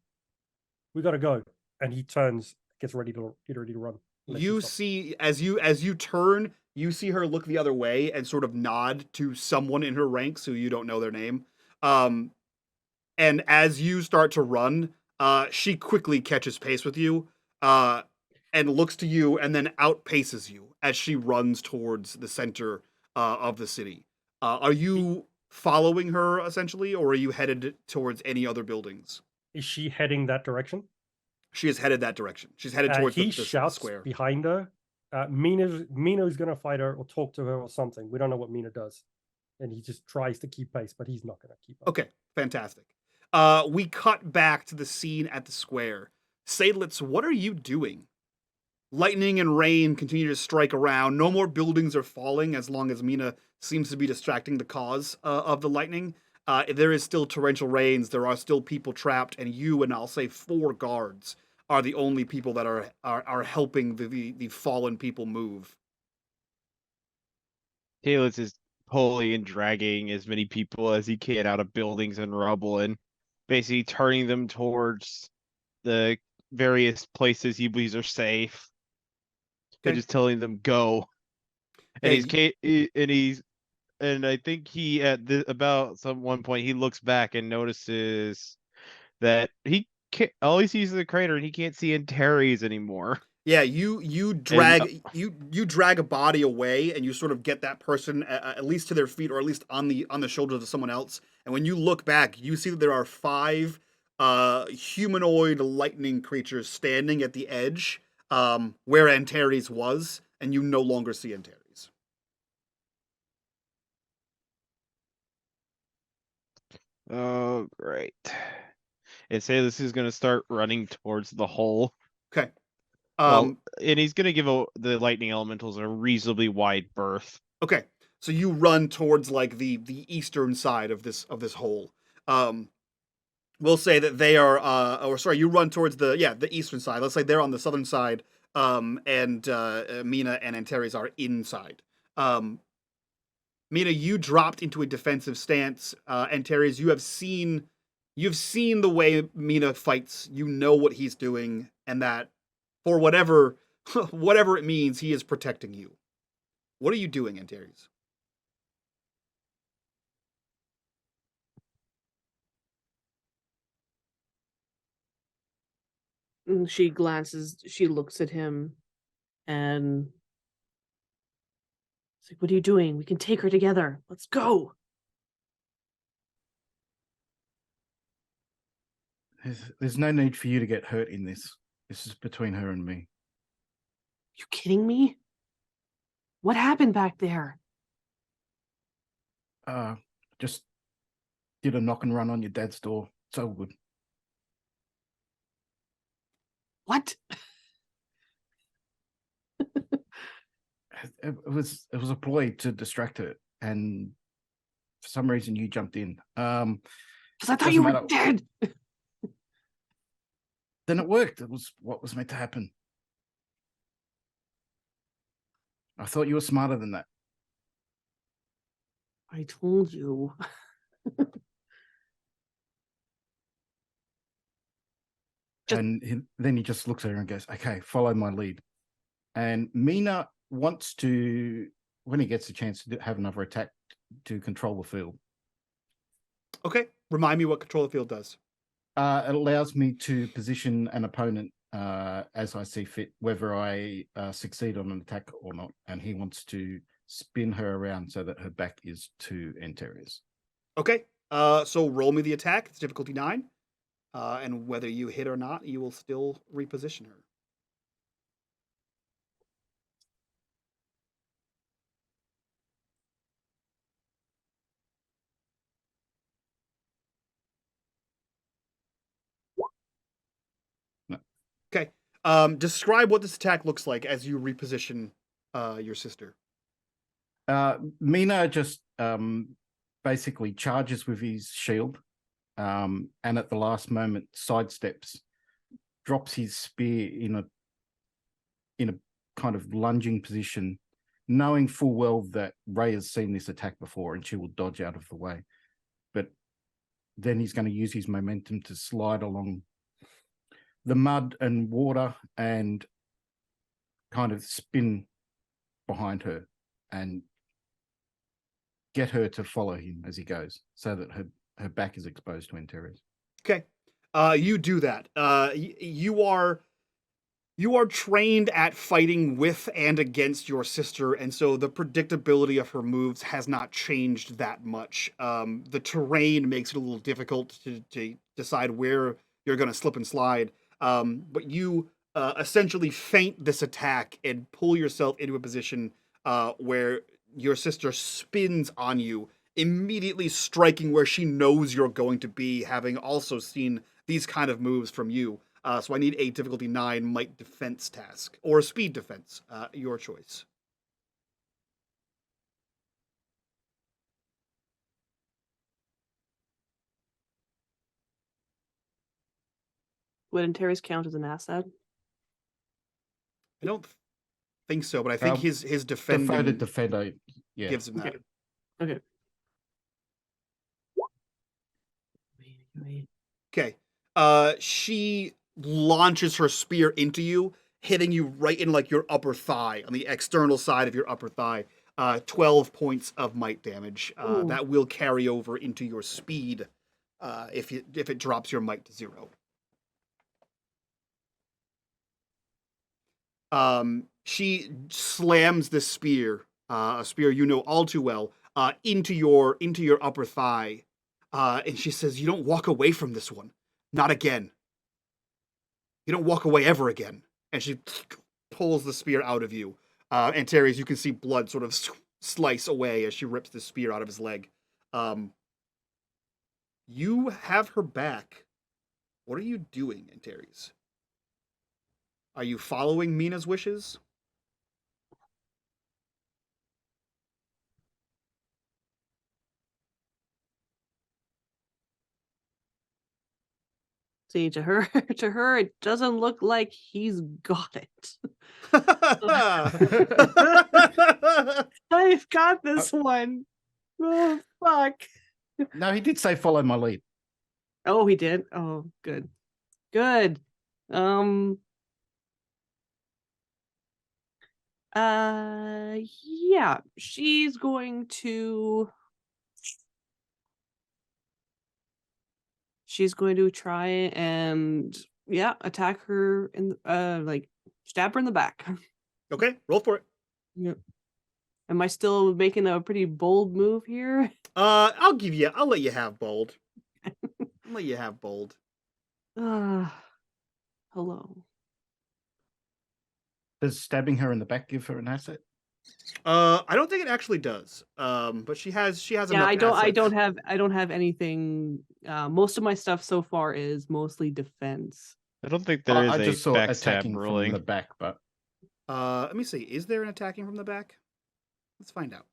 We got to go. And he turns, gets ready to run. You see, as you turn, you see her look the other way and sort of nod to someone in her ranks who you don't know their name. And as you start to run, she quickly catches pace with you, and looks to you, and then outpaces you as she runs towards the center of the city. Are you following her, essentially, or are you headed towards any other buildings? Is she heading that direction? She is headed that direction. She's headed towards the shouts square. Behind her, Mina's going to fight her or talk to her or something. We don't know what Mina does. And he just tries to keep pace, but he's not going to keep up. Okay, fantastic. We cut back to the scene at the square. Seydlitz, what are you doing? Lightning and rain continue to strike around. No more buildings are falling as long as Mina seems to be distracting the cause of the lightning. There is still torrential rains. There are still people trapped, and you and I'll say 4 guards are the only people that are helping the fallen people move. Seydlitz is pulling and dragging as many people as he can out of buildings and rubble, and basically turning them towards the various places he believes are safe. Okay. And just telling them go. And and I think he about one point he looks back and notices that he can't, all he sees is the crater, and he can't see Antares anymore. Yeah, you drag you drag a body away, and you sort of get that person at least to their feet, or at least on the shoulders of someone else. And when you look back, you see that there are 5 humanoid lightning creatures standing at the edge where Antares was, and you no longer see Antares. Oh, great. And Seydlitz is going to start running towards the hole. Okay. And he's going to give the lightning elementals a reasonably wide berth. Okay. So you run towards like the eastern side of this hole. We'll say that they are you run towards the eastern side. Let's say they're on the southern side. And Mina and Antares are inside. Mina, you dropped into a defensive stance. Antares, you have seen the way Mina fights. You know what he's doing, and that for whatever it means, he is protecting you. What are you doing, Antares? She looks at him, and it's like, what are you doing? We can take her together. Let's go. There's no need for you to get hurt in this. This is between her and me. You kidding me? What happened back there? Just did a knock and run on your dad's door. It's all good. What? It was a ploy to distract her, and for some reason you jumped in. Because I thought you were dead. Then it worked. It was what was meant to happen. I thought you were smarter than that. I told you. Then he just looks at her and goes, okay, follow my lead. And Mina wants to, when he gets a chance, to have another attack to control the field. Okay. Remind me what control the field does. It allows me to position an opponent as I see fit, whether I succeed on an attack or not. And he wants to spin her around so that her back is to Antares. Okay. So roll me the attack. It's difficulty 9. And whether you hit or not, you will still reposition her. No. Okay. Describe what this attack looks like as you reposition your sister. Mina just basically charges with his shield. And at the last moment sidesteps, drops his spear in a kind of lunging position, knowing full well that Ray has seen this attack before and she will dodge out of the way. But then he's going to use his momentum to slide along the mud and water and kind of spin behind her and get her to follow him as he goes so that her back is exposed to Antares. Okay. You do that. You are trained at fighting with and against your sister, and so the predictability of her moves has not changed that much. The terrain makes it a little difficult to decide where you're going to slip and slide, but you essentially feint this attack and pull yourself into a position where your sister spins on you, immediately striking where she knows you're going to be, having also seen these kind of moves from you. So I need a difficulty 9 might defense task, or speed defense, your choice. Would Antares count as an asset? I don't think so, but I think his defending Devoted defender, yeah. gives him that. Okay. Okay. She launches her spear into you, hitting you right in like your upper thigh, on the external side of your upper thigh. 12 points of might damage. That will carry over into your speed if it drops your might to 0. She slams this spear, a spear you know all too well, into your upper thigh. And she says, "You don't walk away from this one. Not again. You don't walk away ever again. And she pulls the spear out of you. And Terry, as you can see blood sort of slice away as she rips the spear out of his leg. You have her back. What are you doing, Antares? Are you following Mina's wishes? See, to her, it doesn't look like he's got it. I've got this one. Oh, fuck. No, he did say follow my lead. Oh, he did? Oh, good. Good. Yeah, she's going to try and attack her in like stab her in the back. Okay, roll for it. Yep. Am I still making a pretty bold move here? I'll let you have bold. I'll let you have bold. Hello. Does stabbing her in the back give her an asset? I don't think it actually does. But she has enough I don't assets. have anything. Most of my stuff so far is mostly defense. I don't think there I is just a saw backstab attacking ruling. from the back, but Let me see. Is there an attacking from the back? Let's find out.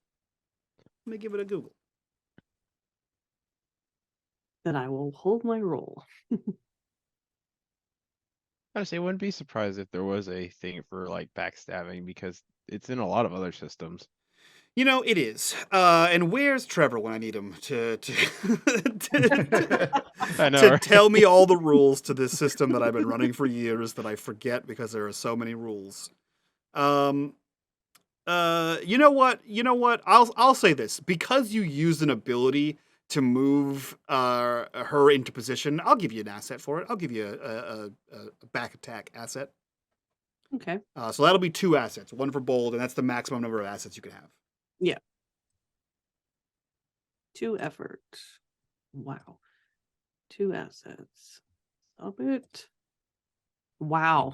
Let me give it a Google. Then I will hold my roll. Honestly, I wouldn't be surprised if there was a thing for like backstabbing because it's in a lot of other systems. You know, it is. And where's Trevor when I need him to I know, to right? tell me all the rules to this system that I've been running for years that I forget because there are so many rules. You know what? I'll say this. Because you used an ability to move her into position, I'll give you an asset for it. I'll give you a back attack asset. Okay. So that'll be 2 assets, 1 for bold, and that's the maximum number of assets you can have. Yeah. 2 effort. Wow. 2 assets. Stop it. Wow.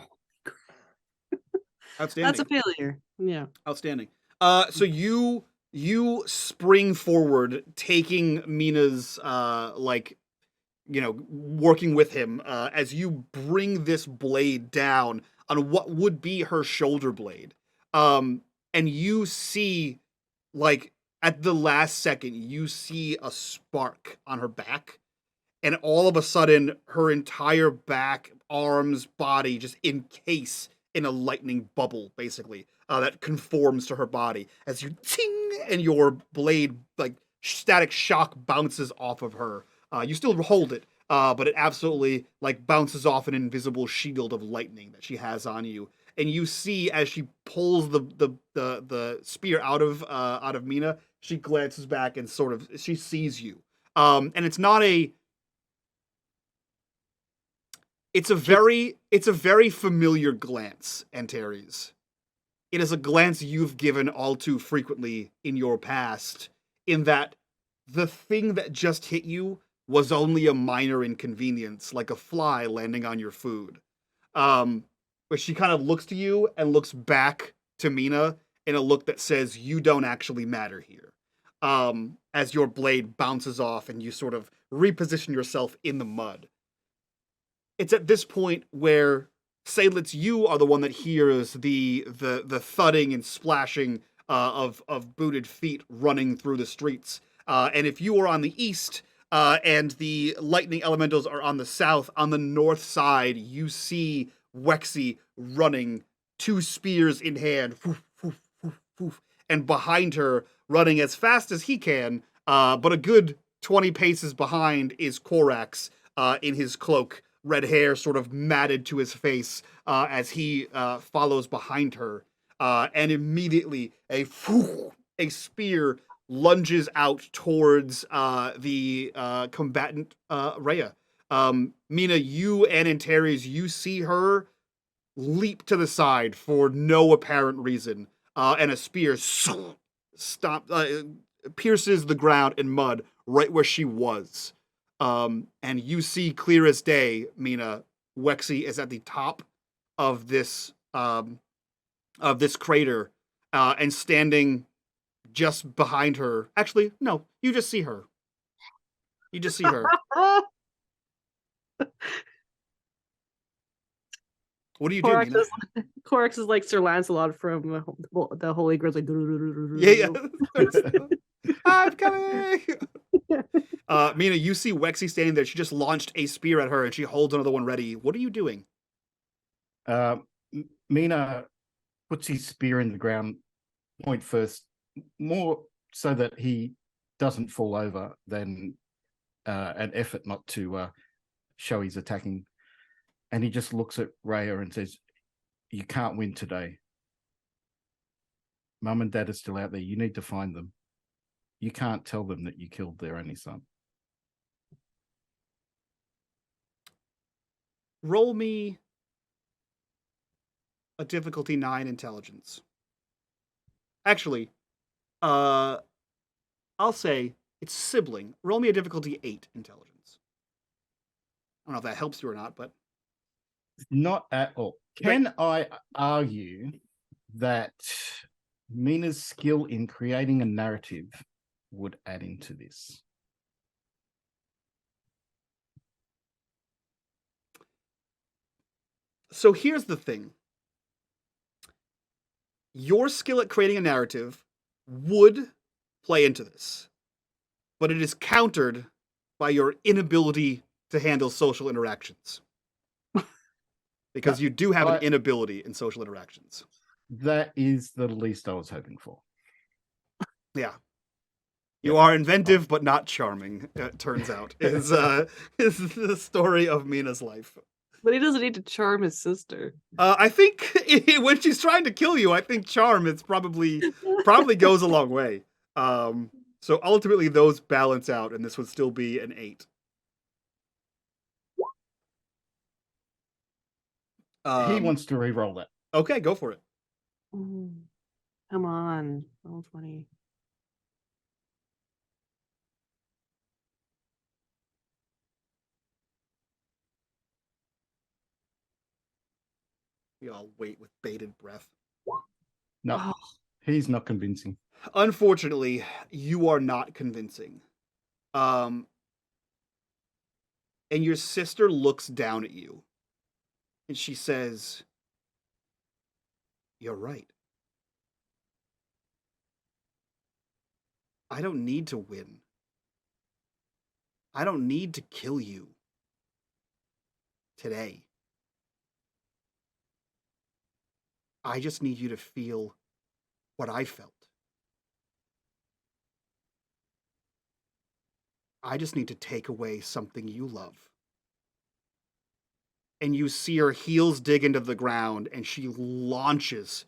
Outstanding. That's a failure. Yeah. Outstanding. So you spring forward, taking Mina's working with him as you bring this blade down on what would be her shoulder blade. And you see, like, at the last second, you see a spark on her back, and all of a sudden, her entire back, arms, body just encase in a lightning bubble, basically, that conforms to her body as you ting, and your blade, like, static shock bounces off of her. You still hold it, but it absolutely, like, bounces off an invisible shield of lightning that she has on you. And you see as she pulls the spear out of Mina, she glances back and sort of she sees you. And it's not a it's a very familiar glance, Antares. It is a glance you've given all too frequently in your past, in that the thing that just hit you was only a minor inconvenience, like a fly landing on your food. But she kind of looks to you and looks back to Mina in a look that says, you don't actually matter here. As your blade bounces off and you sort of reposition yourself in the mud. It's at this point where, Seydlitz, you are the one that hears the thudding and splashing of booted feet running through the streets. And if you are on the east, and the lightning elementals are on the south, on the north side, you see Wexy running, 2 spears in hand, woof, woof, woof, woof, and behind her, running as fast as he can, but a good 20 paces behind is Korax in his cloak, red hair sort of matted to his face as he follows behind her. And immediately a spear lunges out towards the combatant Rhea. Mina, you and Antares, you see her leap to the side for no apparent reason, and a spear pierces the ground in mud right where she was. And you see clear as day, Mina, Wexy is at the top of this crater, and standing just behind her. Actually, no, you just see her. You just see her. What do you do, Corax Mina? Corax is like Sir Lancelot from the Holy Grail. Like, Yeah. I'm coming. Mina, you see Wexy standing there. She just launched a spear at her, and she holds another one ready. What are you doing? Mina puts his spear in the ground, point first, more so that he doesn't fall over than an effort not to show he's attacking. And he just looks at Rhea and says, "You can't win today. Mum and Dad are still out there. You need to find them. You can't tell them that you killed their only son." Roll me a difficulty 9 intelligence. Actually, I'll say it's sibling. Roll me a difficulty 8 intelligence. I don't know if that helps you or not, but Not at all. Can I argue that Mina's skill in creating a narrative would add into this? so here's the thing. Your skill at creating a narrative would play into this, but it is countered by your inability to handle social interactions. Because you do have an inability in social interactions. That is the least I was hoping for. Yeah. You are inventive, but not charming, it turns out, is the story of Mina's life. But he doesn't need to charm his sister. I think when she's trying to kill you, I think charm is probably goes a long way. So ultimately those balance out, and this would still be an 8. He wants to re-roll that. Okay, go for it. Come on. Roll 20. We all wait with bated breath. No, Oh. He's not convincing. Unfortunately, you are not convincing. And your sister looks down at you. And she says, "You're right. I don't need to win. I don't need to kill you today. I just need you to feel what I felt. I just need to take away something you love." And you see her heels dig into the ground, and she launches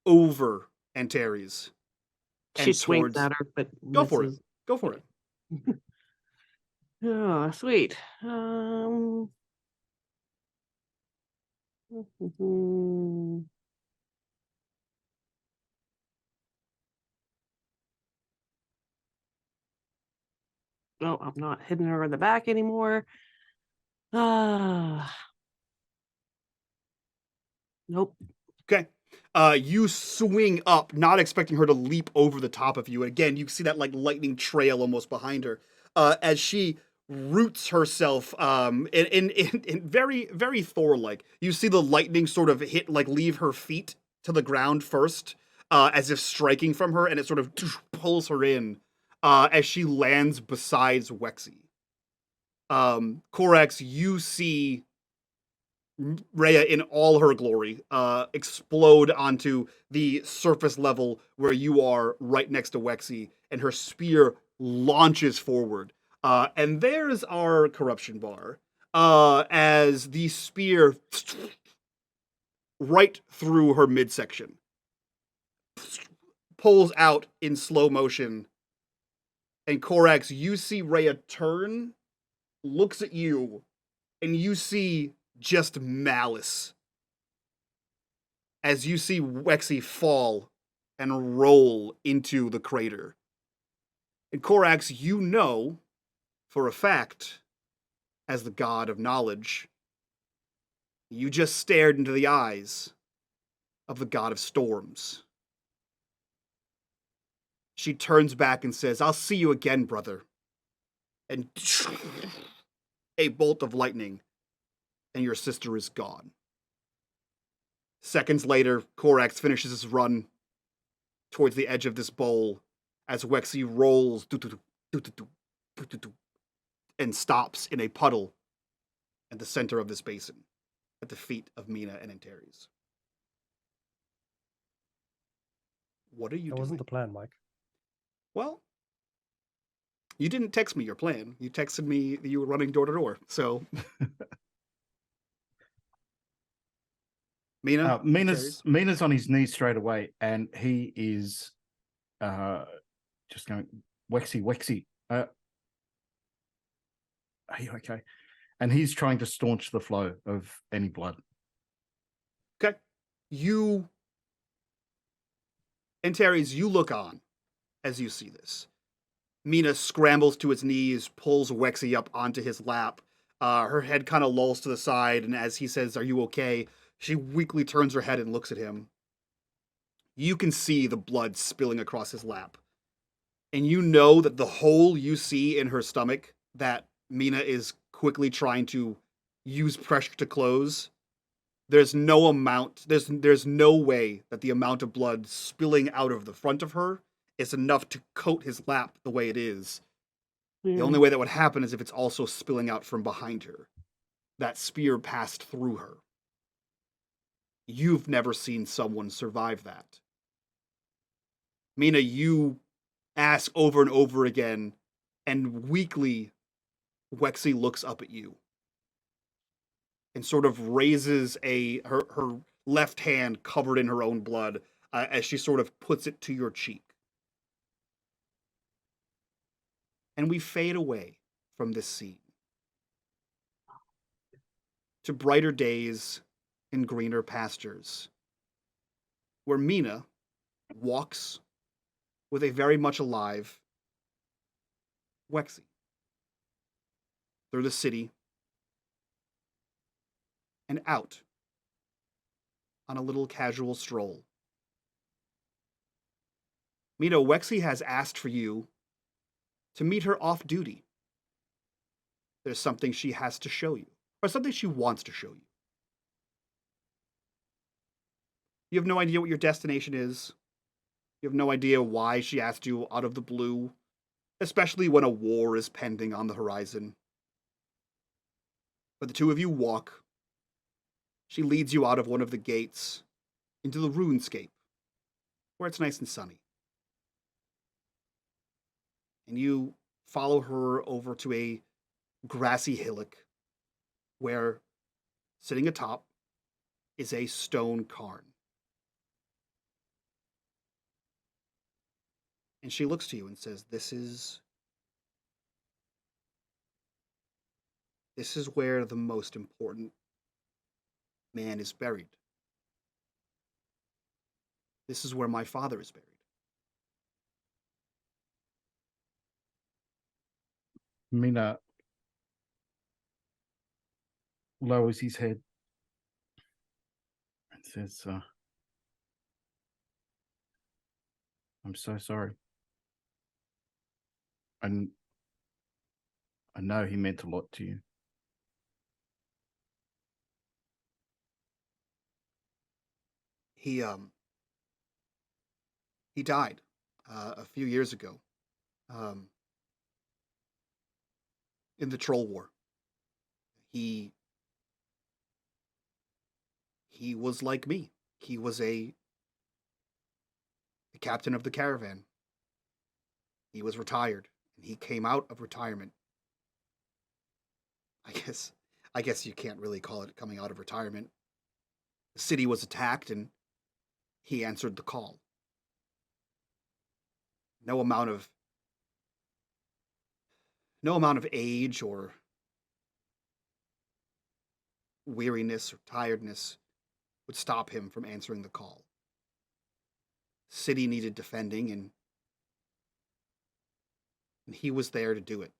over Antares. She swings at her, but Go for it. misses. Go for it. Oh, sweet. Oh, I'm not hitting her in the back anymore. Nope. Okay. You swing up, not expecting her to leap over the top of you. And again, you see that like lightning trail almost behind her, as she roots herself in very, very Thor-like. You see the lightning sort of hit, like leave her feet to the ground first, as if striking from her, and it sort of pulls her in as she lands beside Wexy. Corax, you see Rhea in all her glory explode onto the surface level where you are right next to Wexy, and her spear launches forward. And there's our corruption bar as the spear right through her midsection pulls out in slow motion. And Corax, you see Rhea turn, looks at you, and you see just malice as you see Wexy fall and roll into the crater. And Corax, you know for a fact as the god of knowledge, you just stared into the eyes of the god of storms. She turns back and says, "I'll see you again, brother." And a bolt of lightning, and your sister is gone. Seconds later, Korax finishes his run towards the edge of this bowl as Wexy rolls and stops in a puddle at the center of this basin, at the feet of Mina and Antares. What are you That doing? wasn't the plan, Mike. Well, you didn't text me your plan. You texted me that you were running door to door. So, Mina, Mina's on his knees straight away, and he is just going, Wexy. Are you okay? And he's trying to staunch the flow of any blood. Okay. Antares, you look on as you see this. Mina scrambles to his knees, pulls Wexy up onto his lap. Her head kind of lolls to the side, and as he says, "Are you okay?" she weakly turns her head and looks at him. You can see the blood spilling across his lap. And you know that the hole you see in her stomach that Mina is quickly trying to use pressure to close, there's no way that the amount of blood spilling out of the front of her is enough to coat his lap the way it is. The only way that would happen is if it's also spilling out from behind her. That spear passed through her. You've never seen someone survive that. Mina, you ask over and over again, and weakly, Wexy looks up at you and sort of raises her left hand covered in her own blood as she sort of puts it to your cheek. And we fade away from this scene to brighter days and greener pastures, where Mina walks with a very much alive Wexy through the city and out on a little casual stroll. Mina, Wexy has asked for you to meet her off duty. There's something she has to show you, or something she wants to show you. You have no idea what your destination is. You have no idea why she asked you out of the blue, especially when a war is pending on the horizon. But the two of you walk. She leads you out of one of the gates into the runescape, where it's nice and sunny. And you follow her over to a grassy hillock where, sitting atop, is a stone cairn. And she looks to you and says, This is where the most important man is buried. This is where my father is buried. Mina lowers his head and says, I'm so sorry. And I know he meant a lot to you. He died a few years ago in the Troll War. He was like me. He was the captain of the caravan. He was retired, and he came out of retirement. I guess you can't really call it coming out of retirement. The city was attacked, and he answered the call. No amount of age or weariness or tiredness would stop him from answering the call. The city needed defending, and he was there to do it.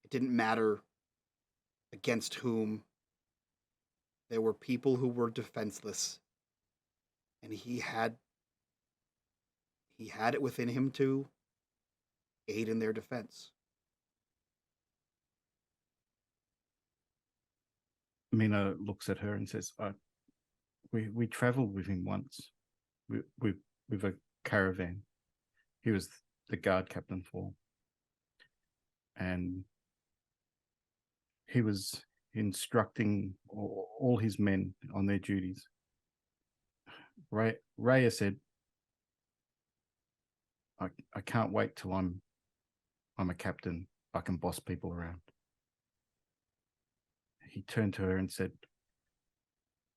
It didn't matter against whom there were people who were defenseless, and he had it within him to aid in their defense. Mina looks at her and says, we traveled with him once with a caravan. He was the guard captain for, and he was instructing all his men on their duties. Raya said, I can't wait till I'm a captain. I can boss people around. He turned to her and said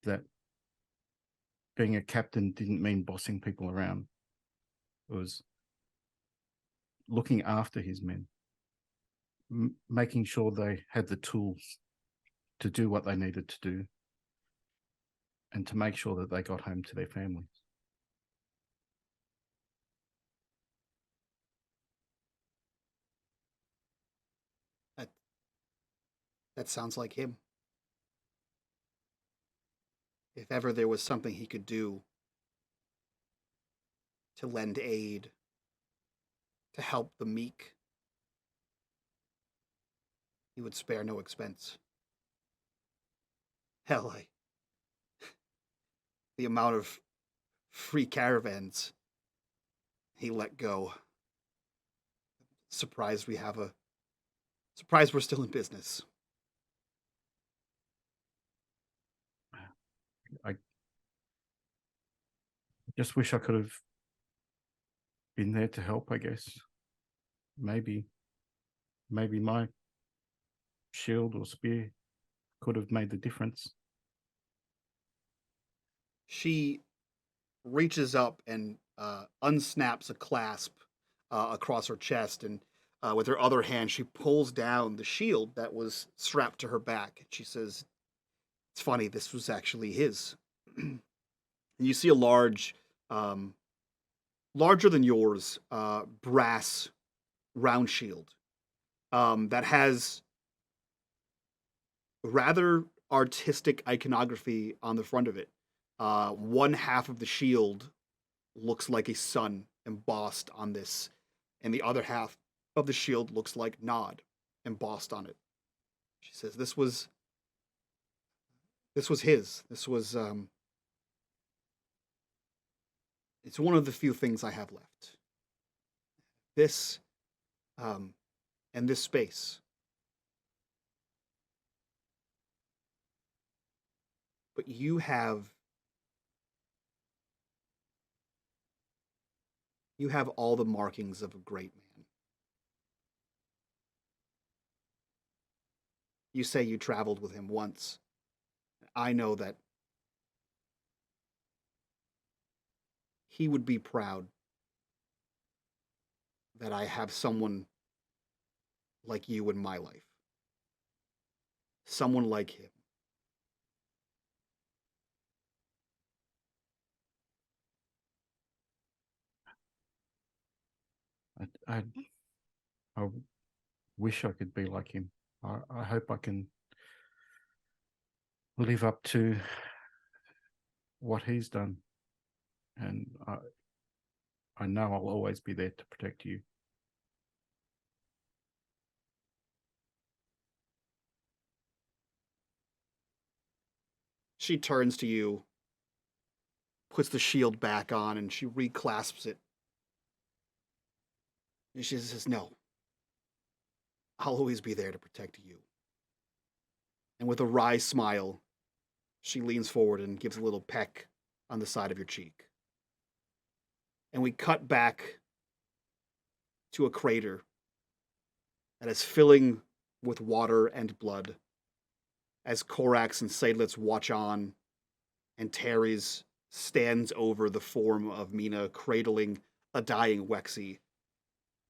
that being a captain didn't mean bossing people around. It was looking after his men, making sure they had the tools to do what they needed to do, and to make sure that they got home to their families. That sounds like him. If ever there was something he could do to lend aid, to help the meek, he would spare no expense. Hell, the amount of free caravans he let go. Surprised we're still in business. I just wish I could have been there to help, I guess. Maybe my shield or spear could have made the difference. She reaches up and unsnaps a clasp across her chest, and with her other hand, she pulls down the shield that was strapped to her back. She says, "It's funny, this was actually his." And you see a large, larger than yours, brass round shield that has rather artistic iconography on the front of it. One half of the shield looks like a sun embossed on this, and the other half of the shield looks like Nod embossed on it. She says, This was his. This was it's one of the few things I have left. This and this space. But you have all the markings of a great man. You say you traveled with him once. I know that he would be proud that I have someone like you in my life. Someone like him. I wish I could be like him. I hope I can live up to what he's done. And I know I'll always be there to protect you. She turns to you, puts the shield back on, and she reclasps it. And she says, "No, I'll always be there to protect you." And with a wry smile, she leans forward and gives a little peck on the side of your cheek. And we cut back to a crater that is filling with water and blood as Korax and Seydlitz watch on, and Teres stands over the form of Mina cradling a dying Wexy.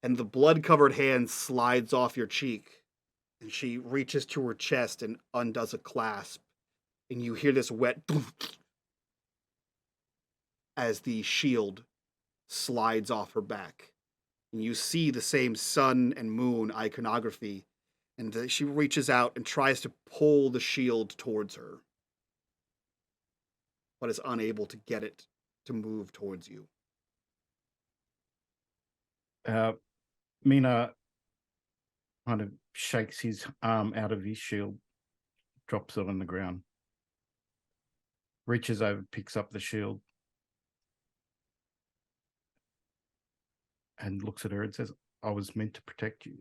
And the blood-covered hand slides off your cheek, and she reaches to her chest and undoes a clasp, and you hear this wet as the shield slides off her back. And you see the same sun and moon iconography And she reaches out and tries to pull the shield towards her, but is unable to get it to move towards you. Mina kind of shakes his arm out of his shield, drops it on the ground, reaches over, picks up the shield, and looks at her and says, I was meant to protect you.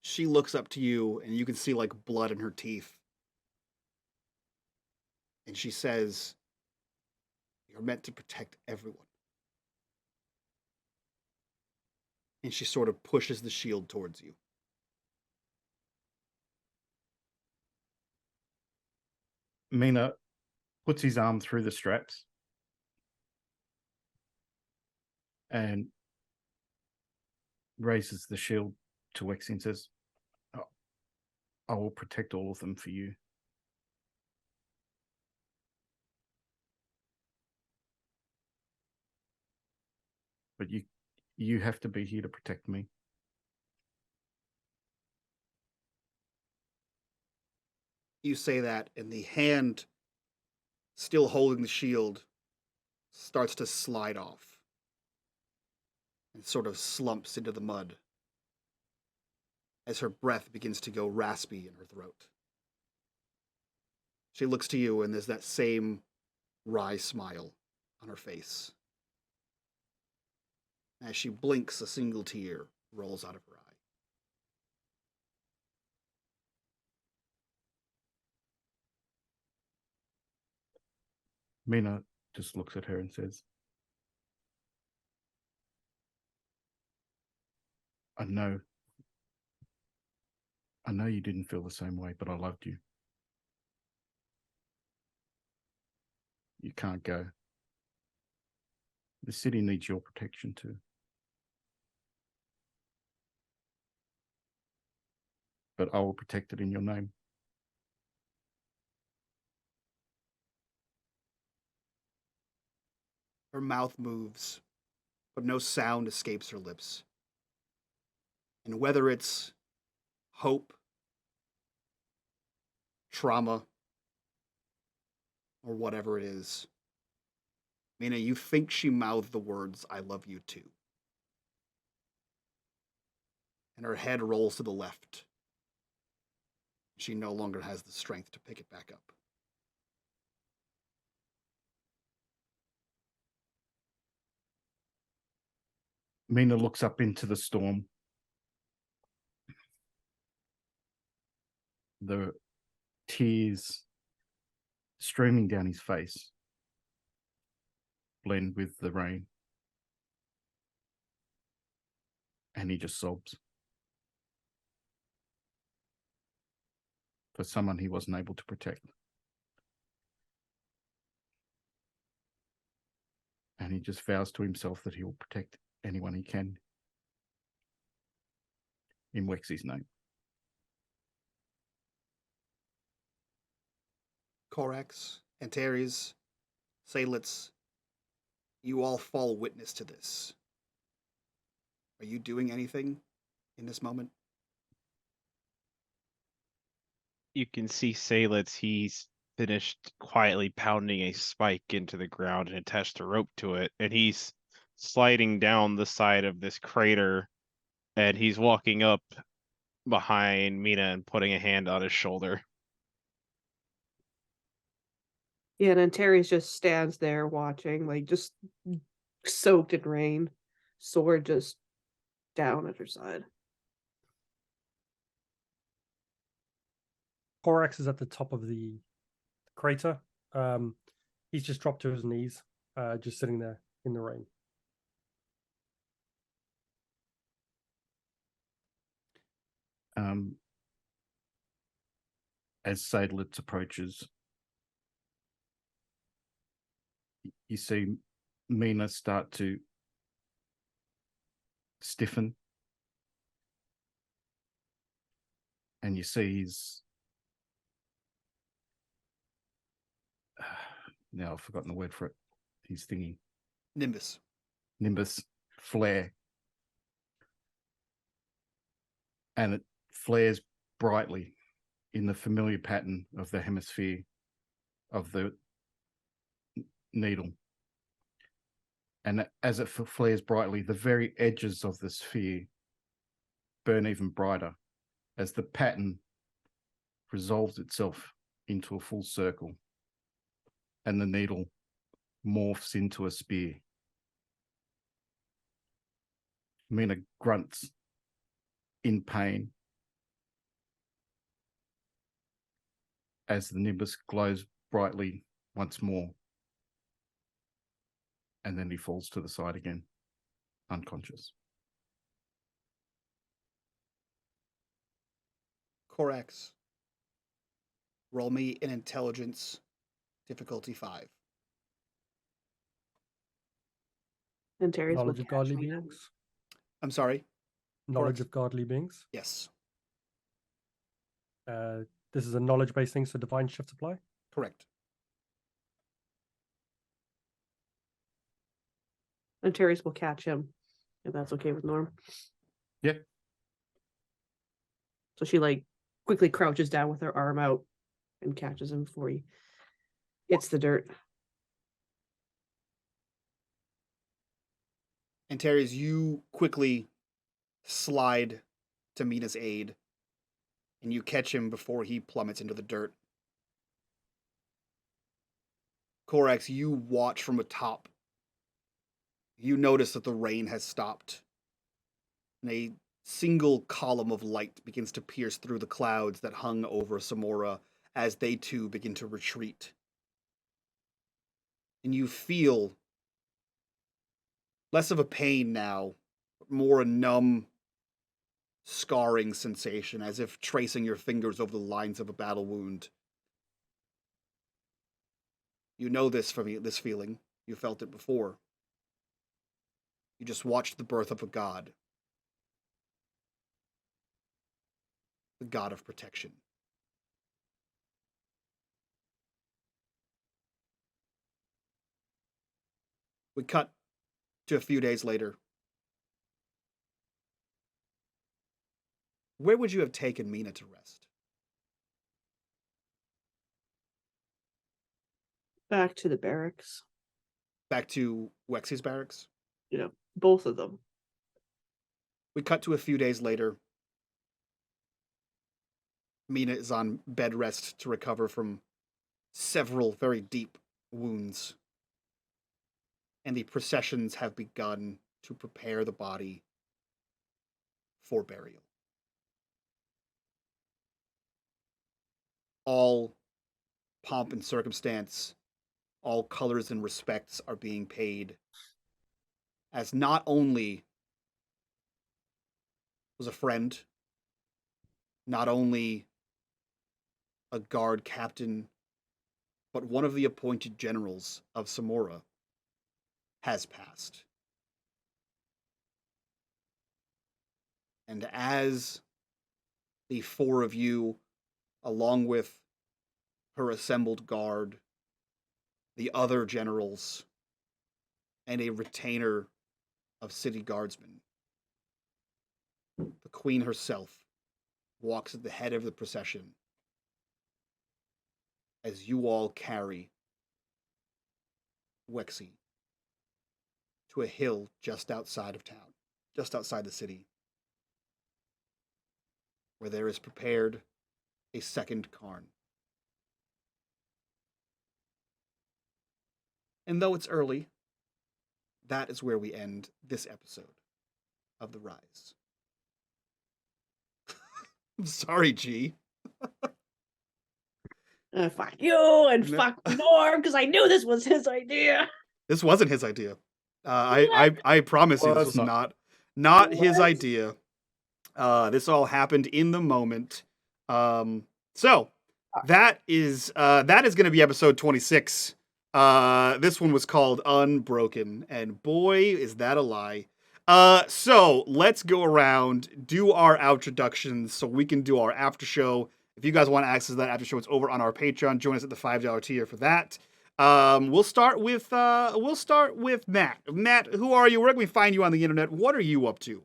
She looks up to you, and you can see like blood in her teeth. And she says, you're meant to protect everyone. And she sort of pushes the shield towards you. Mina puts his arm through the straps and raises the shield to Wexy and says, I will protect all of them for you. But you have to be here to protect me. You say that, and the hand still holding the shield starts to slide off and sort of slumps into the mud as her breath begins to go raspy in her throat. She looks to you, and there's that same wry smile on her face. As she blinks, a single tear rolls out of her eye. Mina just looks at her and says, I know you didn't feel the same way, but I loved you. You can't go. The city needs your protection too. But I will protect it in your name. Her mouth moves, but no sound escapes her lips. And whether it's hope, trauma, or whatever it is, Mina, you think she mouthed the words, I love you too. And her head rolls to the left. She no longer has the strength to pick it back up. Mina looks up into the storm. The tears streaming down his face blend with the rain. And he just sobs. For someone he wasn't able to protect. And he just vows to himself that he will protect anyone he can in Wexy's name. Corax, Antares, Seydlitz, you all fall witness to this. Are you doing anything in this moment? You can see Seydlitz, he's finished quietly pounding a spike into the ground and attached a rope to it, and he's sliding down the side of this crater, and he's walking up behind Mina and putting a hand on his shoulder. Yeah, and then Terry just stands there watching, like just soaked in rain, sword just down at her side. Corax is at the top of the crater. He's just dropped to his knees, just sitting there in the rain. As Seydlitz approaches, you see Mina start to stiffen, and you see his now I've forgotten the word for it. He's thingy. Nimbus. Nimbus flare. and it flares brightly in the familiar pattern of the hemisphere of the needle. And as it flares brightly, the very edges of the sphere burn even brighter as the pattern resolves itself into a full circle and the needle morphs into a spear. Mina grunts in pain as the nimbus glows brightly once more. And then he falls to the side again, unconscious. Corax, roll me an intelligence, difficulty 5. And Terry's will Knowledge of catch godly me. beings. I'm sorry. Knowledge of godly beings. Yes, This is a knowledge-based thing, so divine shift apply. correct. And Terry's will catch him, if that's okay with Norm. Yeah. So she like quickly crouches down with her arm out and catches him before he hits the dirt. And Terry's, you quickly slide to Mina's aid, and you catch him before he plummets into the dirt. Corax, you watch from atop. You notice that the rain has stopped, and a single column of light begins to pierce through the clouds that hung over Samora as they too begin to retreat. And you feel less of a pain now, but more a numb, scarring sensation, as if tracing your fingers over the lines of a battle wound. You know this feeling. You felt it before. You just watched the birth of a god. The god of protection. We cut to a few days later. Where would you have taken Mina to rest? Back to the barracks. Back to Wexy's barracks? Yeah, both of them. We cut to a few days later. Mina is on bed rest to recover from several very deep wounds. And the processions have begun to prepare the body for burial. All pomp and circumstance, all colors and respects are being paid, as not only was a friend, not only a guard captain, but one of the appointed generals of Samora has passed. And as the four of you, along with her assembled guard, the other generals, and a retainer of city guardsmen, the queen herself walks at the head of the procession as you all carry Wexy to a hill just outside of town, just outside the city, where there is prepared a second cairn. And though it's early, that is where we end this episode of The Rise. I'm sorry, G. Fuck you and fuck Norm, because I knew this was his idea. This wasn't his idea. I promise you, Well, this that's was not his What? idea. This all happened in the moment. So that is going to be episode 26. This one was called Unbroken, and boy, is that a lie. So let's go around, do our introductions so we can do our after show. If you guys want to access that after show, it's over on our Patreon. Join us at the $5 tier for that. We'll start with Matt. Matt, who are you? Where can we find you on the internet? What are you up to?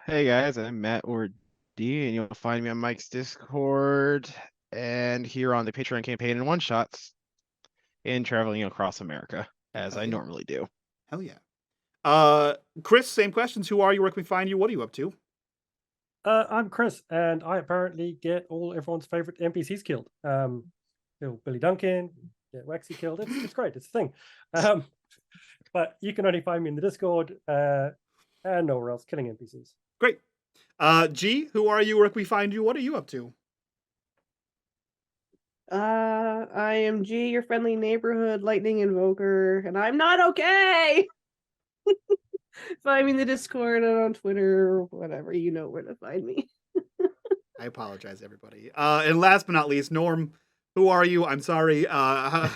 Hey guys, I'm Matt or D, and you'll find me on Mike's Discord and here on the Patreon campaign in one shots and traveling across America as Hell I yeah. normally do. Hell yeah. Chris, same questions. Who are you? Where can we find you? What are you up to? I'm Chris, and I apparently get all everyone's favorite NPCs killed. Billy Duncan, get Waxy killed. It's great. It's a thing. But you can only find me in the Discord and nowhere else killing NPCs. Great. G, who are you? Where can we find you? What are you up to? I am G, your friendly neighborhood lightning invoker, and I'm not okay. Find me in the Discord and on Twitter or whatever. You know where to find me. I apologize, everybody. And last but not least, Norm, who are you? I'm sorry. How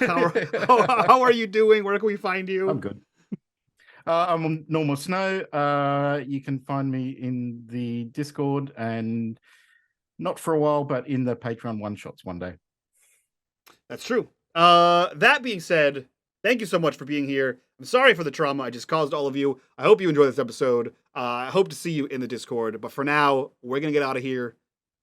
are you doing? Where can we find you? I'm good. I'm on Normal Snow. You can find me in the Discord and not for a while, but in the Patreon one-shots one day. That's true. That being said, thank you so much for being here. I'm sorry for the trauma I just caused all of you. I hope you enjoyed this episode. I hope to see you in the Discord. But for now, we're going to get out of here.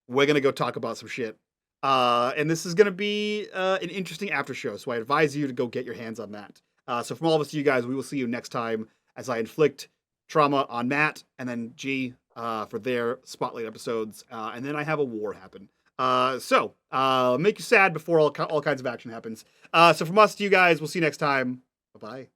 We're going to go talk about some shit. And this is going to be an interesting after show. So I advise you to go get your hands on that. So from all of us to you guys, we will see you next time as I inflict trauma on Matt and then G for their spotlight episodes. And then I have a war happen. So make you sad before all kinds of action happens. So from us to you guys, we'll see you next time. Bye-bye.